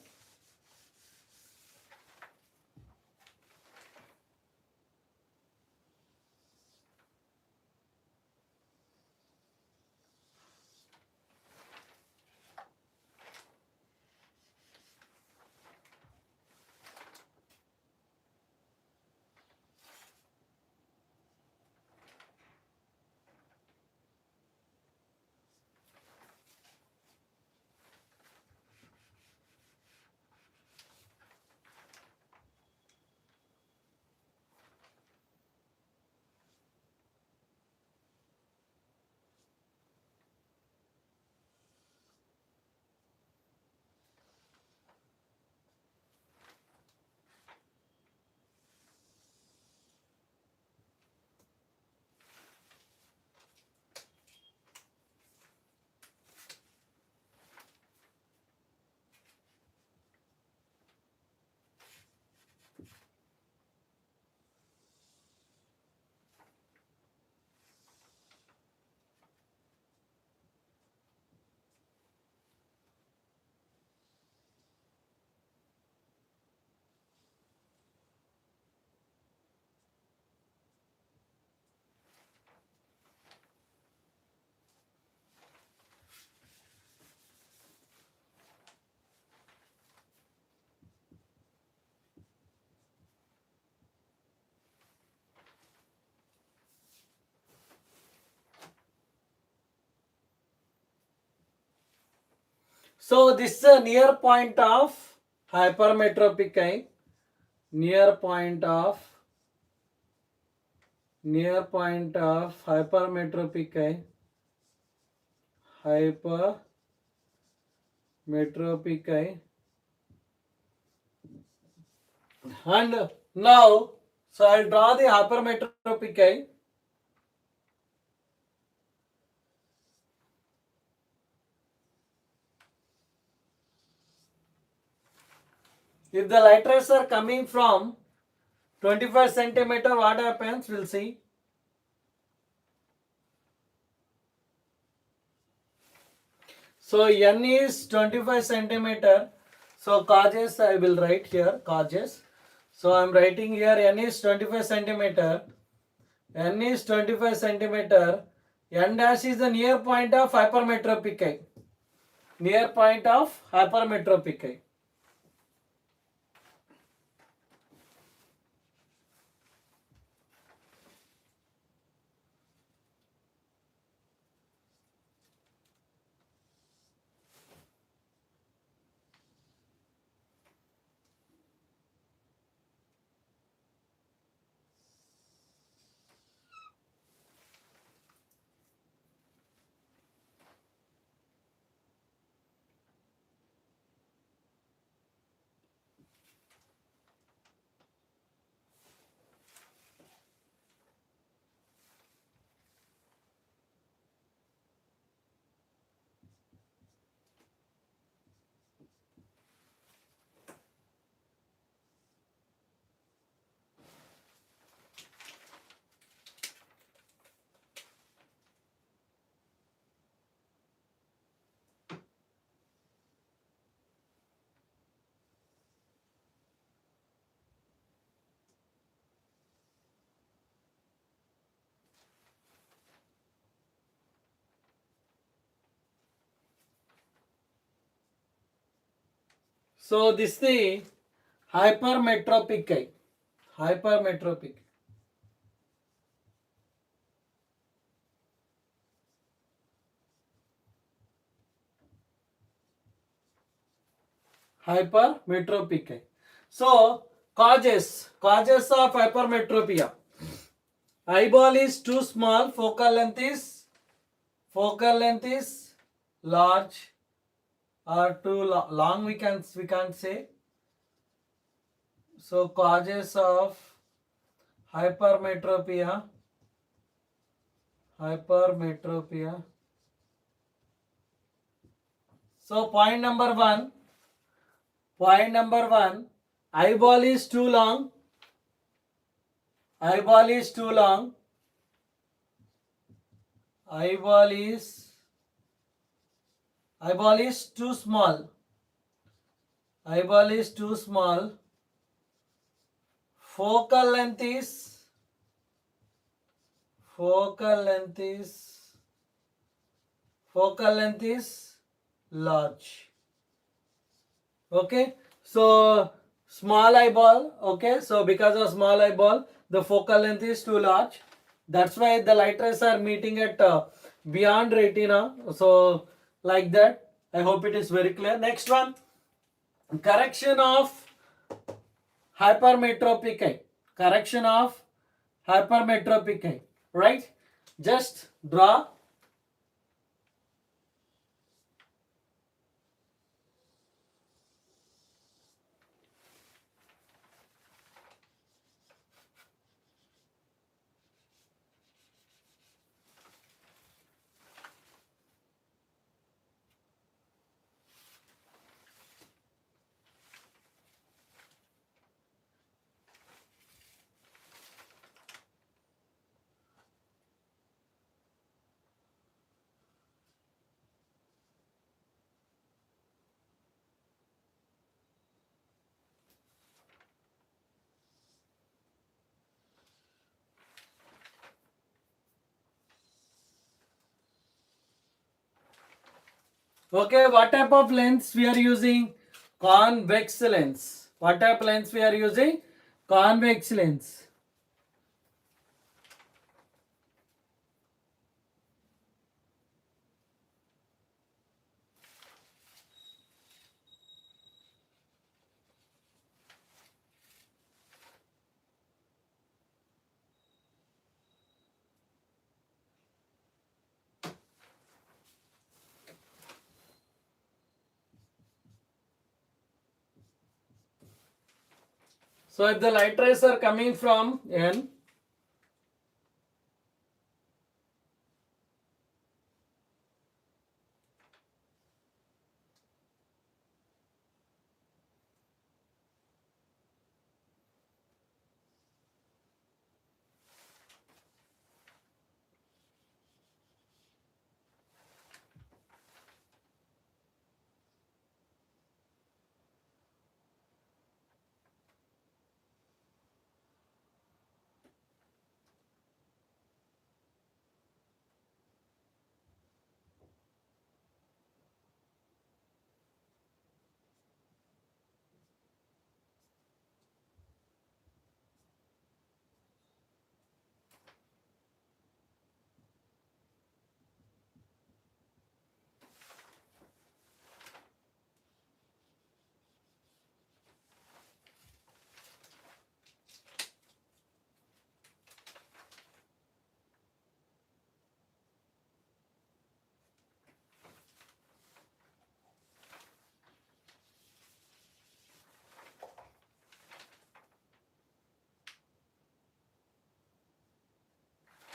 So this is a near point of hypermetropic eye. Near point of hypermetropic eye. Hypermetropic eye. And now, so I'll draw the hypermetropic eye. If the light rays are coming from 25 centimeter, what happens? We'll see. So n is 25 centimeter. So causes I will write here causes. So I am writing here n is 25 centimeter. N is 25 centimeter. N dash is the near point of hypermetropic eye. Near point of hypermetropic eye. So this is the hypermetropic eye. Hypermetropic. Hypermetropic eye. So causes of hypermetropia. Eyeball is too small, focal length is large or too long, we can't say. So causes of hypermetropia. So point number one, eyeball is too long. Eyeball is too small. Eyeball is too small. Focal length is large. Okay, so small eyeball. Okay, so because of small eyeball, the focal length is too large. That's why the light rays are meeting at beyond retina. So like that. I hope it is very clear. Next one, correction of hypermetropic eye. Right? Just draw. Okay, what type of lens we are using? Convex lens. What type of lens we are using? Convex lens. So if the light rays are coming from N,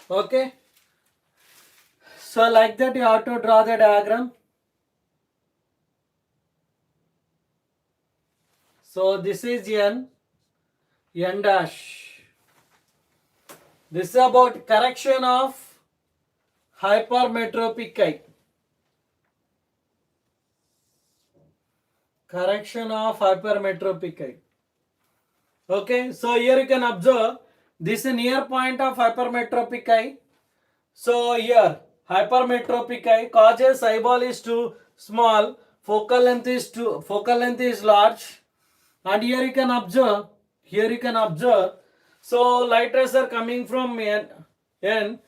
okay. So like that you have to draw the diagram. So this is N dash. This is about correction of hypermetropic eye. Okay, so here you can observe this is near point of hypermetropic eye. So here hypermetropic eye causes eyeball is too small, focal length is large, and here you can observe, so light rays are coming from n.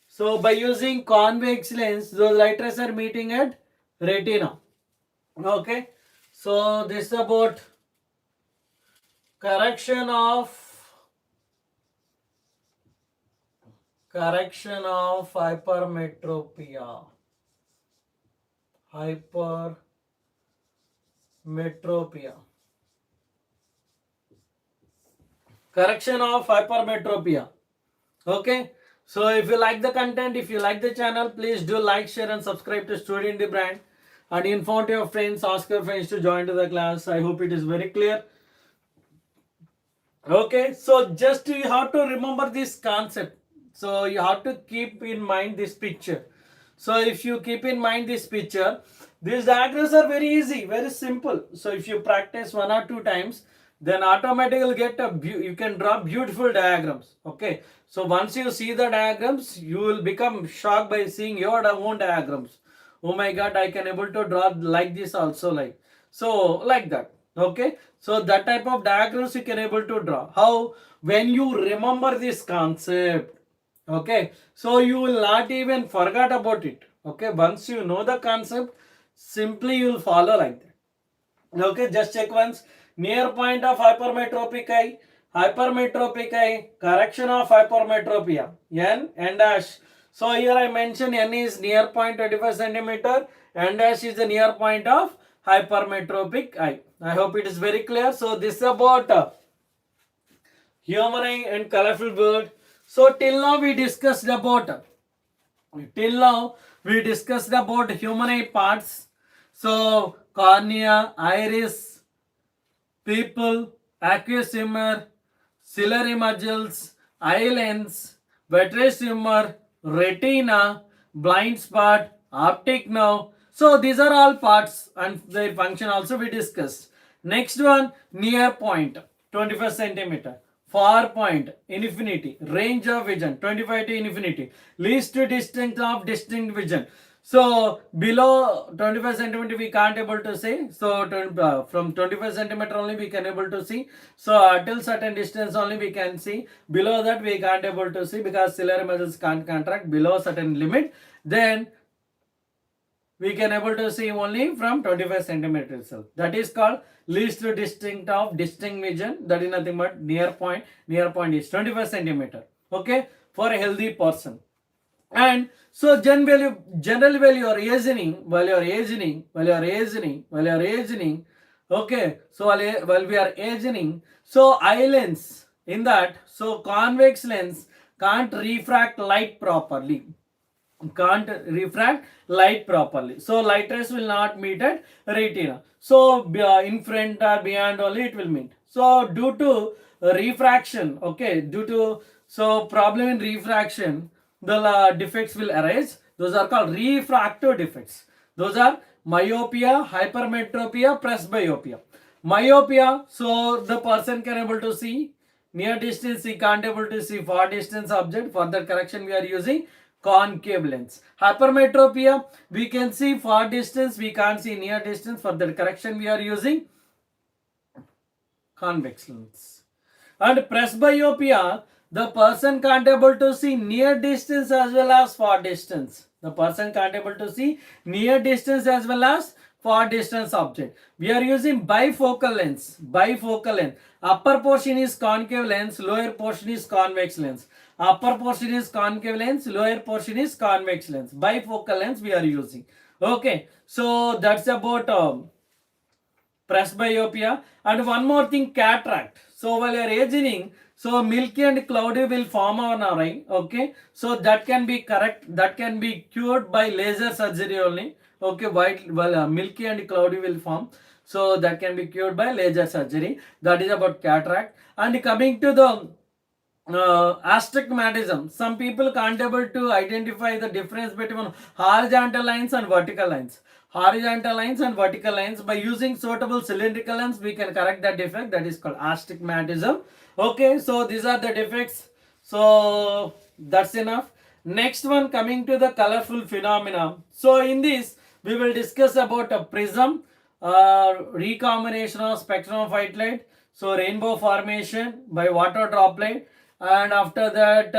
So by using convex lens, those light rays are meeting at retina. Okay, so this is about correction of hypermetropia. Correction of hypermetropia. Okay, so if you like the content, if you like the channel, please do like, share and subscribe to Student the Brand, and inform your friends, ask your friends to join to the class. I hope it is very clear. Okay, so just you have to remember this concept. So you have to keep in mind this picture. So if you keep in mind this picture, these diagrams are very easy, very simple. So if you practice 1 or 2 times, then automatically get you can draw beautiful diagrams. Okay, so once you see the diagrams, you will become shocked by seeing your own diagrams. Oh my god, I can able to draw like this also, like that. Okay, so that type of diagrams you can able to draw. How? When you remember this concept. Okay, so you will not even forget about it. Okay, once you know the concept, simply you will follow like that. Okay, just check once. Near point of hypermetropic eye, correction of hypermetropia, n dash. So here I mentioned n is near point 25 centimeter, n dash is the near point of hypermetropic eye. I hope it is very clear. So this is about human eye and colorful world. So till now we discussed about human eye parts. So cornea, iris, pupil, aqueous humor, ciliary muscles, eye lens, vitreous humor, retina, blind spot, optic nerve. So these are all parts and their function also we discussed. Next one, near point 25 centimeter, far point infinity, range of vision 25 to infinity, least distance of distinct vision. So below 25 centimeter we can't able to see. So from 25 centimeter only we can able to see. So till certain distance only we can see. Below that we can't able to see because ciliary muscles can't contract below certain limit. Then we can able to see only from 25 centimeter itself. That is called least distinct of distinct vision. That is nothing but near point. Near point is 25 centimeter. Okay, for a healthy person. And so generally while you are aging, okay, so while we are aging, so eye lens in that, so convex lens can't refract light properly. So light rays will not meet at retina. So in front or behind only it will meet. So due to refraction, okay, so problem in refraction, the defects will arise. Those are called refractive defects. Those are myopia, hypermetropia, presbyopia. Myopia, so the person can able to see near distance, he can't able to see far distance object. For that correction we are using concave lens. Hypermetropia, we can see far distance, we can't see near distance. For that correction we are using convex lens. And presbyopia, the person can't able to see near distance as well as far distance. The person can't able to see near distance as well as far distance object. We are using bifocal lens. Upper portion is concave lens, lower portion is convex lens. Upper portion is concave lens, lower portion is convex lens. Bifocal lens we are using. Okay, so that's about presbyopia. And one more thing, cataract. So while you are aging, so milky and cloudy will form on our eye. Okay, so that can be cured by laser surgery only. Okay, milky and cloudy will form. So that can be cured by laser surgery. That is about cataract. And coming to the astigmatism, some people can't able to identify the difference between horizontal lines and vertical lines. By using suitable cylindrical lens we can correct that defect. That is called astigmatism. Okay, so these are the defects. So that's enough. Next one, coming to the colorful phenomena. So in this We will discuss about a prism, recombination of spectrum of white light, so rainbow formation by water droplet, and after that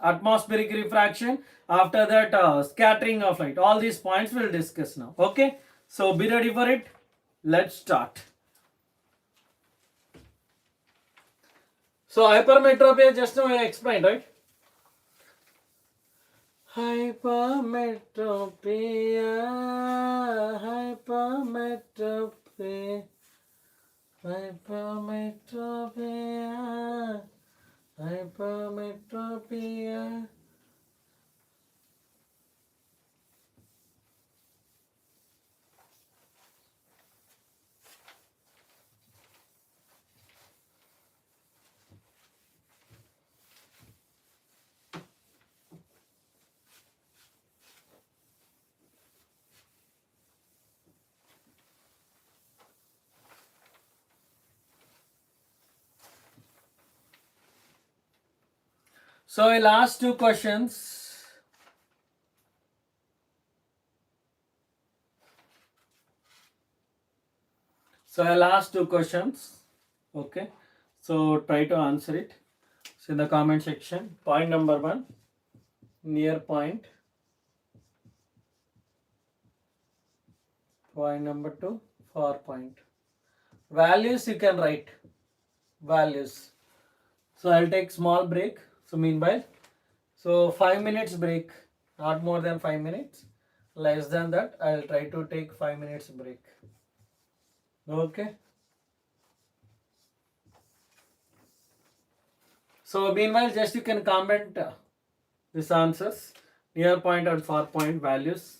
atmospheric refraction, after that scattering of light. All these points we'll discuss now. Okay, so be ready for it. Let's start. So hypermetropia just now I explained, right? Hypermetropia, hypermetropia, hypermetropia, hypermetropia. So I'll ask two questions. Okay. So try to answer it. So in the comment section, point number 1, near point. Point number 2, far point. Values you can write. Values. So I'll take small break. So meanwhile, so 5 minutes break, not more than 5 minutes. Less than that, I'll try to take 5 minutes break. Okay. So meanwhile, just you can comment these answers, near point and far point values.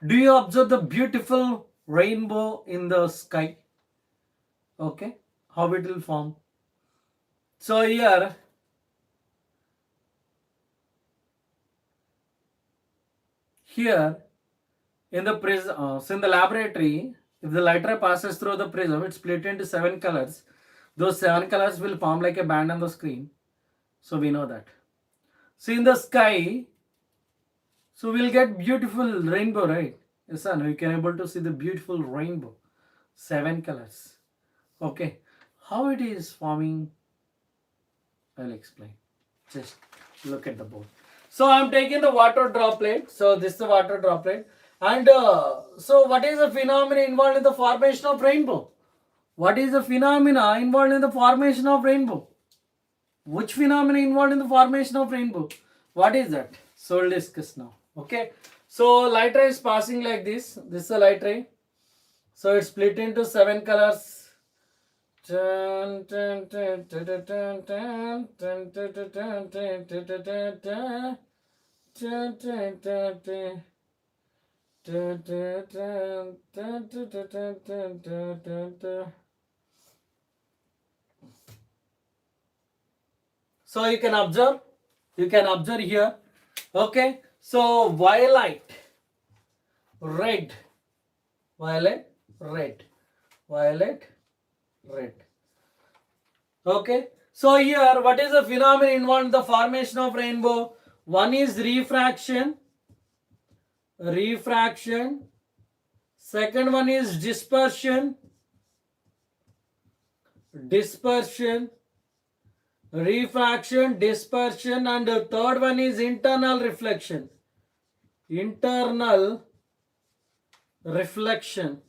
Do you observe the beautiful rainbow in the sky? Okay, how it will form. So here in the prism, so in the laboratory, if the light ray passes through the prism, it's split into 7 colors. Those 7 colors will form like a band on the screen. So we know that. So in the sky, so we'll get beautiful rainbow, right? Yes, sir. You can able to see the beautiful rainbow, 7 colors. Okay, how it is forming, I'll explain. Just look at the board. So I'm taking the water droplet. So this is the water droplet. And so what is the phenomena involved in the formation of rainbow? What is the phenomena involved in the formation of rainbow? Which phenomena involved in the formation of rainbow? What is that? So we'll discuss now. Okay. So light ray is passing like this. This is a light ray. So it's split into 7 colors. So you can observe here. Okay, so violet, red, violet, red, violet, red. Okay, so here what is the phenomenon involved in the formation of rainbow? One is refraction. Second one is dispersion, refraction, dispersion, and the third one is internal reflection. Internal reflection.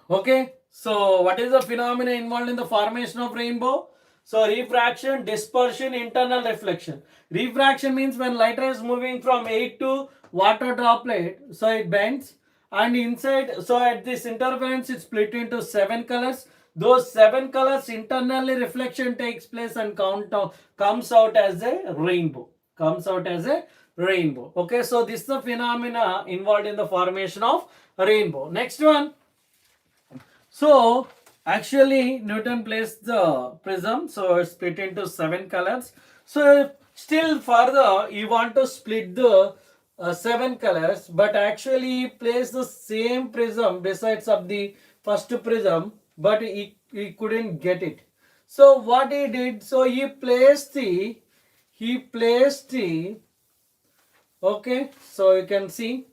Okay, so what is the phenomenon involved in the formation of rainbow? So refraction, dispersion, internal reflection. Refraction means when light ray is moving from 8 to water droplet, so it bends, and inside, so at this interference it's split into 7 colors. Those 7 colors internally reflection takes place and comes out as a rainbow. Okay, so this is the phenomena involved in the formation of rainbow. Next one. So actually Newton placed the prism, so it's split into 7 colors. So still further you want to split the 7 colors, but actually he placed the same prism besides of the first prism, but he couldn't get it. So what he did, so he placed the okay, so you can see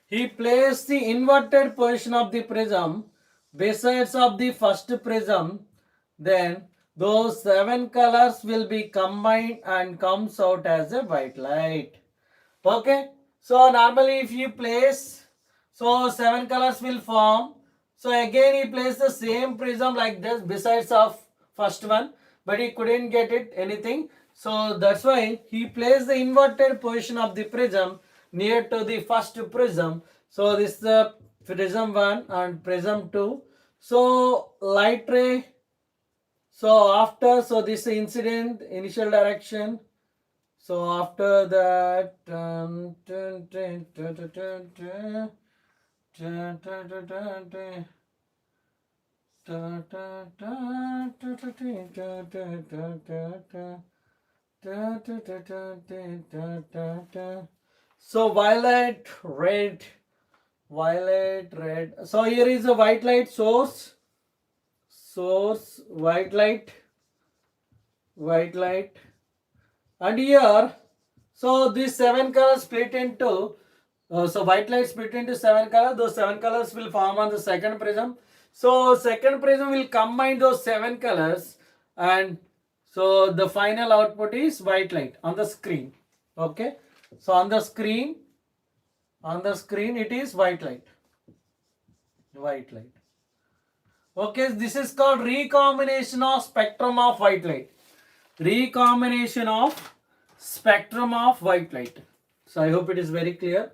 he placed the inverted position of the prism besides of the first prism. Then those 7 colors will be combined and comes out as a white light. Okay, so normally if you place, so 7 colors will form. So again he placed the same prism like this besides of first one, but he couldn't get it anything. So that's why he placed the inverted position of the prism near to the first prism. So this is the prism 1 and prism 2. So light ray, so after, so this incident initial direction. So after that, so violet, red. So here is a white light source, white light, and here, so these 7 colors split into, so white light split into 7 colors. Those 7 colors will form on the second prism. So second prism will combine those 7 colors, and so the final output is white light on the screen. Okay, so on the screen it is white light. Okay, this is called recombination of spectrum of white light. So I hope it is very clear.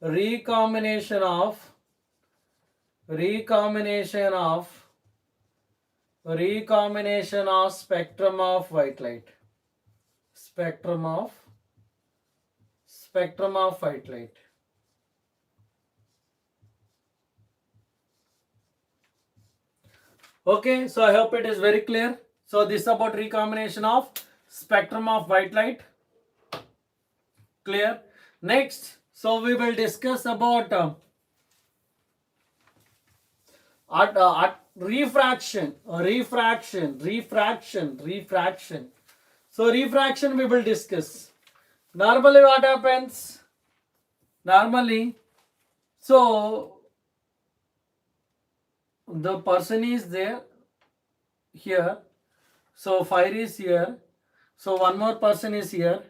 Recombination of recombination of spectrum of white light. Spectrum of white light. Okay, so I hope it is very clear. So this is about recombination of spectrum of white light. Clear? Next, so we will discuss about refraction. So refraction we will discuss. Normally what happens? Normally, so the person is there here, so fire is here, so one more person is here.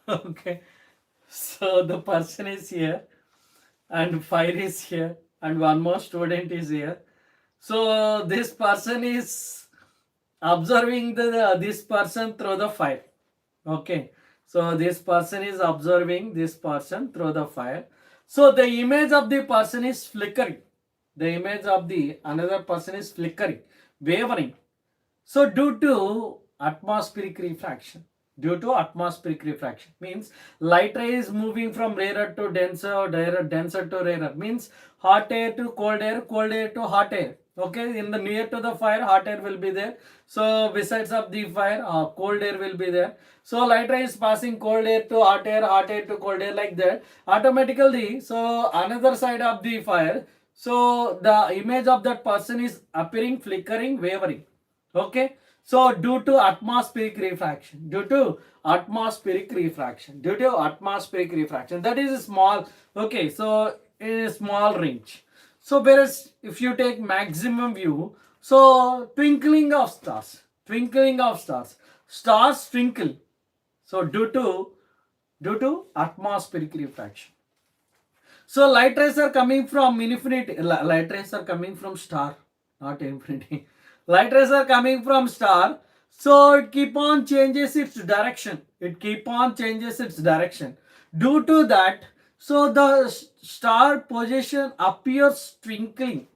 Okay, so the person is here and fire is here and one more student is here. So this person is observing this person through the fire. Okay, so this person is observing this person through the fire. So the image of the person is flickering. The image of the another person is flickering, wavering. So due to atmospheric refraction. Due to atmospheric refraction means light ray is moving from rarer to denser, denser to rarer, means hot air to cold air to hot air. Okay, in the near to the fire, hot air will be there. So besides of the fire, cold air will be there. So light ray is passing cold air to hot air to cold air, like that. Automatically, so another side of the fire, so the image of that person is appearing, flickering, wavering. Okay, so due to atmospheric refraction, that is small. Okay, so in a small range. So whereas if you take maximum view, so twinkling of stars, stars twinkle. So due to atmospheric refraction. So light rays are coming from infinity. Light rays are coming from star, not infinity. Light rays are coming from star. So it keep on changes its direction. Due to that, so the star position appears twinkling.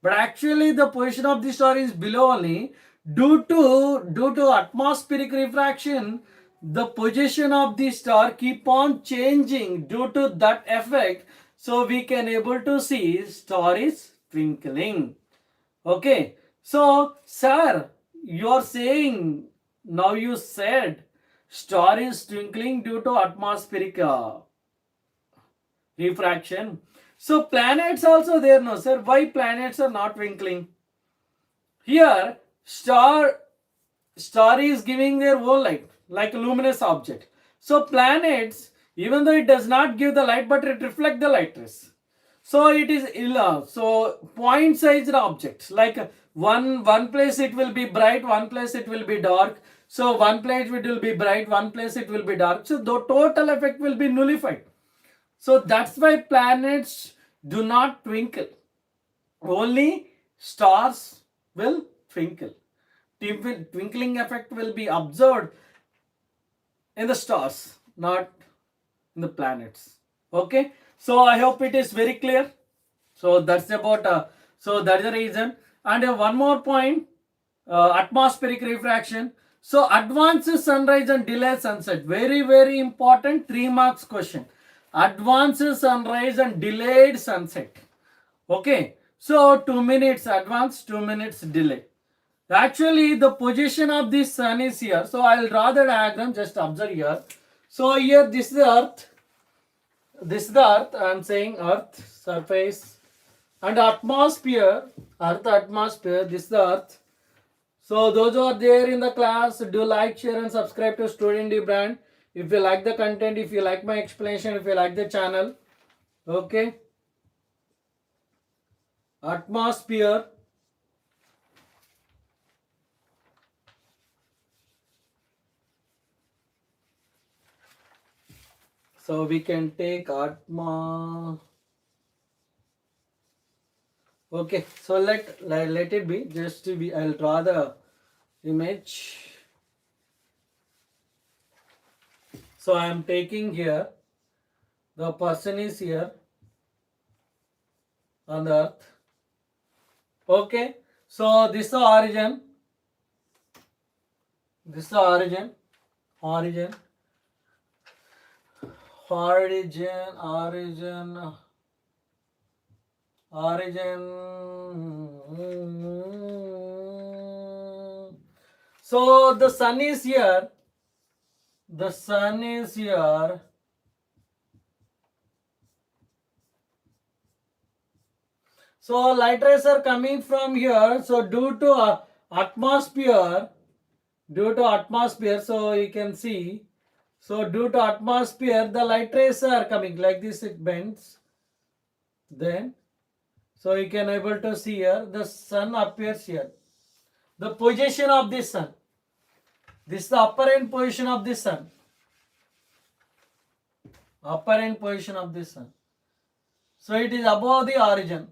But actually the position of the star is below only. Due to atmospheric refraction, the position of the star keep on changing. Due to that effect, so we can able to see star is twinkling. Okay, so sir, you are saying, now you said star is twinkling due to atmospheric refraction. So planets also there, no sir? Why planets are not twinkling? Here star is giving their own light, like a luminous object. So planets, even though it does not give the light, but it reflects the light rays. So it is so point sized objects, like one place it will be bright, one place it will be dark. So one place it will be bright, one place it will be dark. So the total effect will be nullified. So that's why planets do not twinkle. Only stars will twinkle. Twinkling effect will be observed in the stars, not in the planets. Okay, so I hope it is very clear. So that's about so that's the reason. And one more point, atmospheric refraction. So advanced sunrise and delayed sunset, very important 3 marks question. Advanced sunrise and delayed sunset. Okay, so 2 minutes advance, 2 minutes delay. Actually, the position of the sun is here. So I will draw the diagram. Just observe here. So here this is the earth. This is the earth. I am saying earth surface and atmosphere. Earth atmosphere. This is the earth. So those who are there in the class, do like, share and subscribe to Student D brand. If you like the content, if you like my explanation, if you like the channel. Okay. Atmosphere. So we can take atma. Okay, so let it be. Just to be, I'll draw the image. So I am taking here The person is here on the earth. Okay, so this is the origin. This is the origin. Origin. So the sun is here. The sun is here. So light rays are coming from here. So due to atmosphere, so you can see. So due to atmosphere, the light rays are coming like this. It bends. Then, so you can able to see here. The sun appears here. The position of the sun. This is the upper end position of the sun. Upper end position of the sun. So it is above the origin.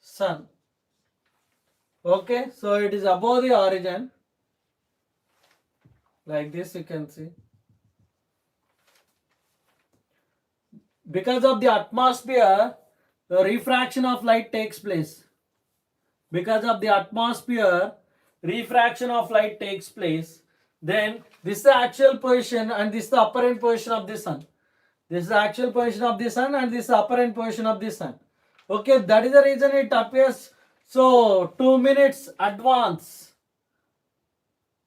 Sun. Okay, so it is above the origin. Like this you can see. Because of the atmosphere, the refraction of light takes place. Because of the atmosphere, refraction of light takes place. Then this is the actual position and this is the upper end position of the sun. This is the actual position of the sun and this is the upper end position of the sun. Okay, that is the reason it appears so 2 minutes advance.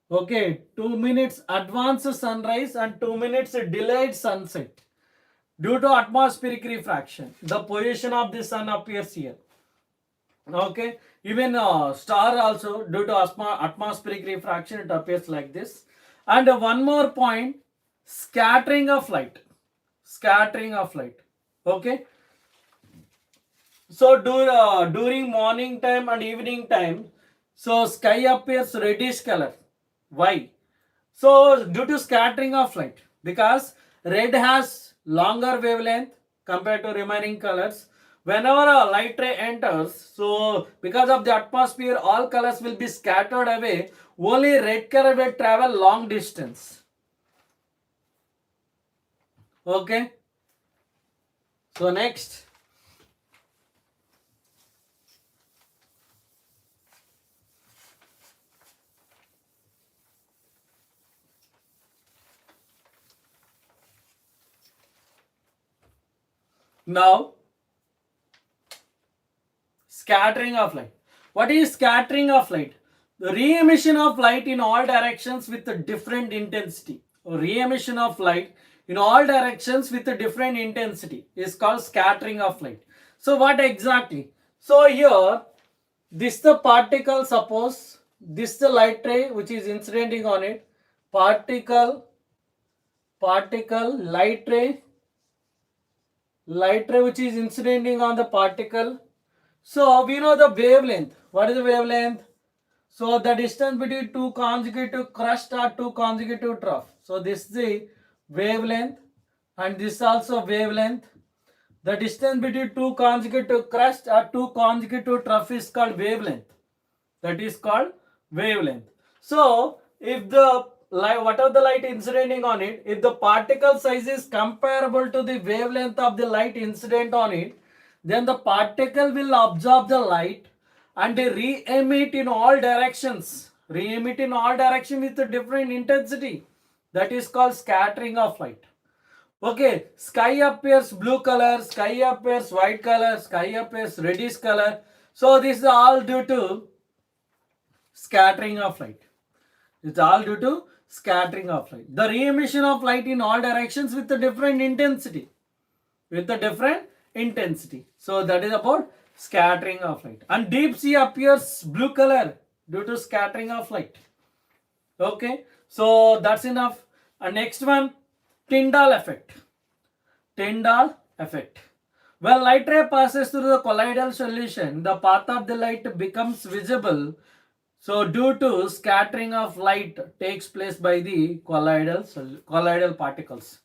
Okay, 2 minutes advance sunrise and 2 minutes delayed sunset. Due to atmospheric refraction, the position of the sun appears here. Okay, even star also due to atmospheric refraction it appears like this. And one more point, scattering of light. Scattering of light. Okay. So during morning time and evening time, so sky appears reddish color. Why? So due to scattering of light, because red has longer wavelength compared to remaining colors. Whenever a light ray enters, so because of the atmosphere, all colors will be scattered away. Only red color will travel long distance. Okay. So next. Now, scattering of light. What is scattering of light? The re-emission of light in all directions with a different intensity. Re-emission of light in all directions with a different intensity is called scattering of light. So what exactly? So here, this the particle, suppose this the light ray which is incidenting on it. Particle, light ray which is incidenting on the particle. So we know the wavelength. What is the wavelength? So the distance between two consecutive crust or two consecutive trough. So this is the wavelength and this also wavelength. The distance between two consecutive crust or two consecutive trough is called wavelength. That is called wavelength. So if the light, whatever the light incidenting on it, if the particle size is comparable to the wavelength of the light incident on it, then the particle will absorb the light and re-emit in all directions. Re-emit in all directions with a different intensity. That is called scattering of light. Okay, sky appears blue color, sky appears white color, sky appears reddish color. So this is all due to scattering of light. It's all due to scattering of light. The re-emission of light in all directions with a different intensity. So that is about scattering of light. And deep sea appears blue color due to scattering of light. Okay, so that's enough. And next one, Tyndall effect. Tyndall effect. When light ray passes through the colloidal solution, the path of the light becomes visible. So due to scattering of light takes place by the colloidal particles.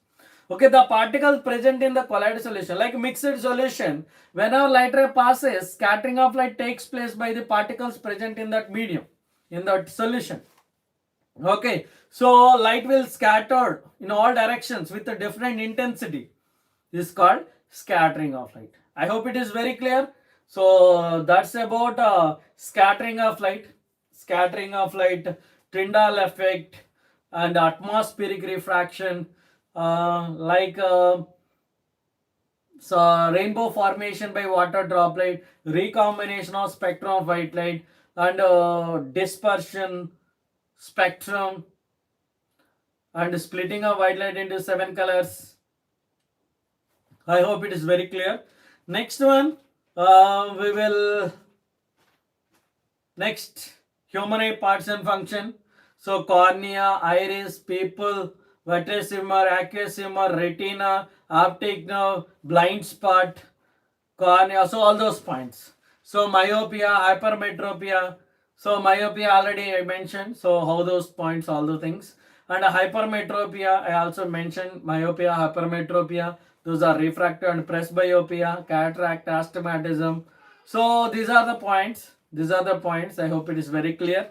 Okay, the particles present in the colloidal solution, like mixed solution, whenever light ray passes, scattering of light takes place by the particles present in that medium, in that solution. Okay, so light will scatter in all directions with a different intensity. This is called scattering of light. I hope it is very clear. So that's about scattering of light. Scattering of light, Tyndall effect, and atmospheric refraction, like so rainbow formation by water droplet, recombination of spectrum of white light, and dispersion spectrum, and splitting of white light into 7 colors. I hope it is very clear. Next one, we will next human eye parts and function. So cornea, iris, pupil, vitreous humor, aqueous humor, retina, optic nerve, blind spot, cornea. So all those points. So myopia, hypermetropia. So myopia already I mentioned. So how those points, all the things. And hypermetropia I also mentioned. Myopia, hypermetropia. Those are refractive and presbyopia, cataract, astigmatism. So these are the points. These are the points. I hope it is very clear.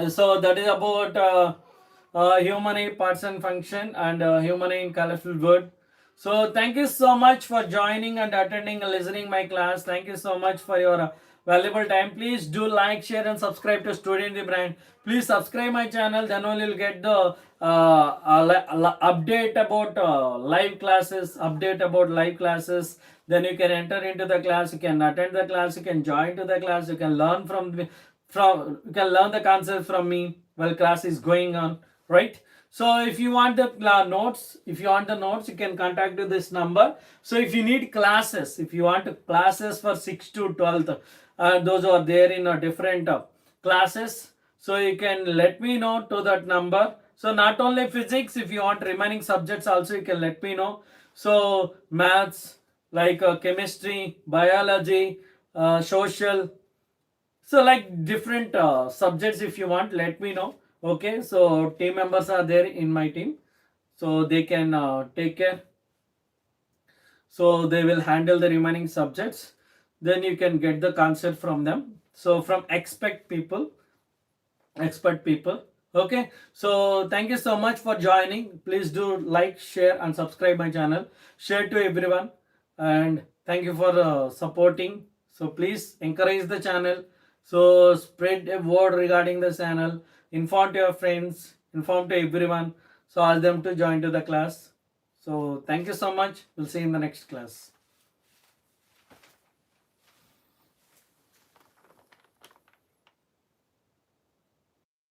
So that is about human eye parts and function, and human eye in colorful word. So thank you so much for joining and attending and listening my class. Thank you so much for your valuable time. Please do like, share, and subscribe to Student the Brand. Please subscribe my channel, then only you'll get the update about live classes. Update about live classes. Then you can enter into the class. You can attend the class. You can join to the class. You can learn from you can learn the concepts from me while class is going on, right? So if you want the notes, you can contact to this number. So if you need classes, if you want classes for 6 to 12th, those are there in a different classes, so you can let me know to that number. So not only physics, if you want remaining subjects also, you can let me know. So maths, like chemistry, biology, social, so like different subjects, if you want, let me know. Okay, so team members are there in my team, so they can take care. So they will handle the remaining subjects. Then you can get the concept from them. So from expert people. Okay, so thank you so much for joining. Please do like, share, and subscribe my channel. Share to everyone, and thank you for supporting. So please encourage the channel. So spread a word regarding the channel. Inform to your friends. Inform to everyone. So ask them to join to the class. So thank you so much. We'll see you in the next class.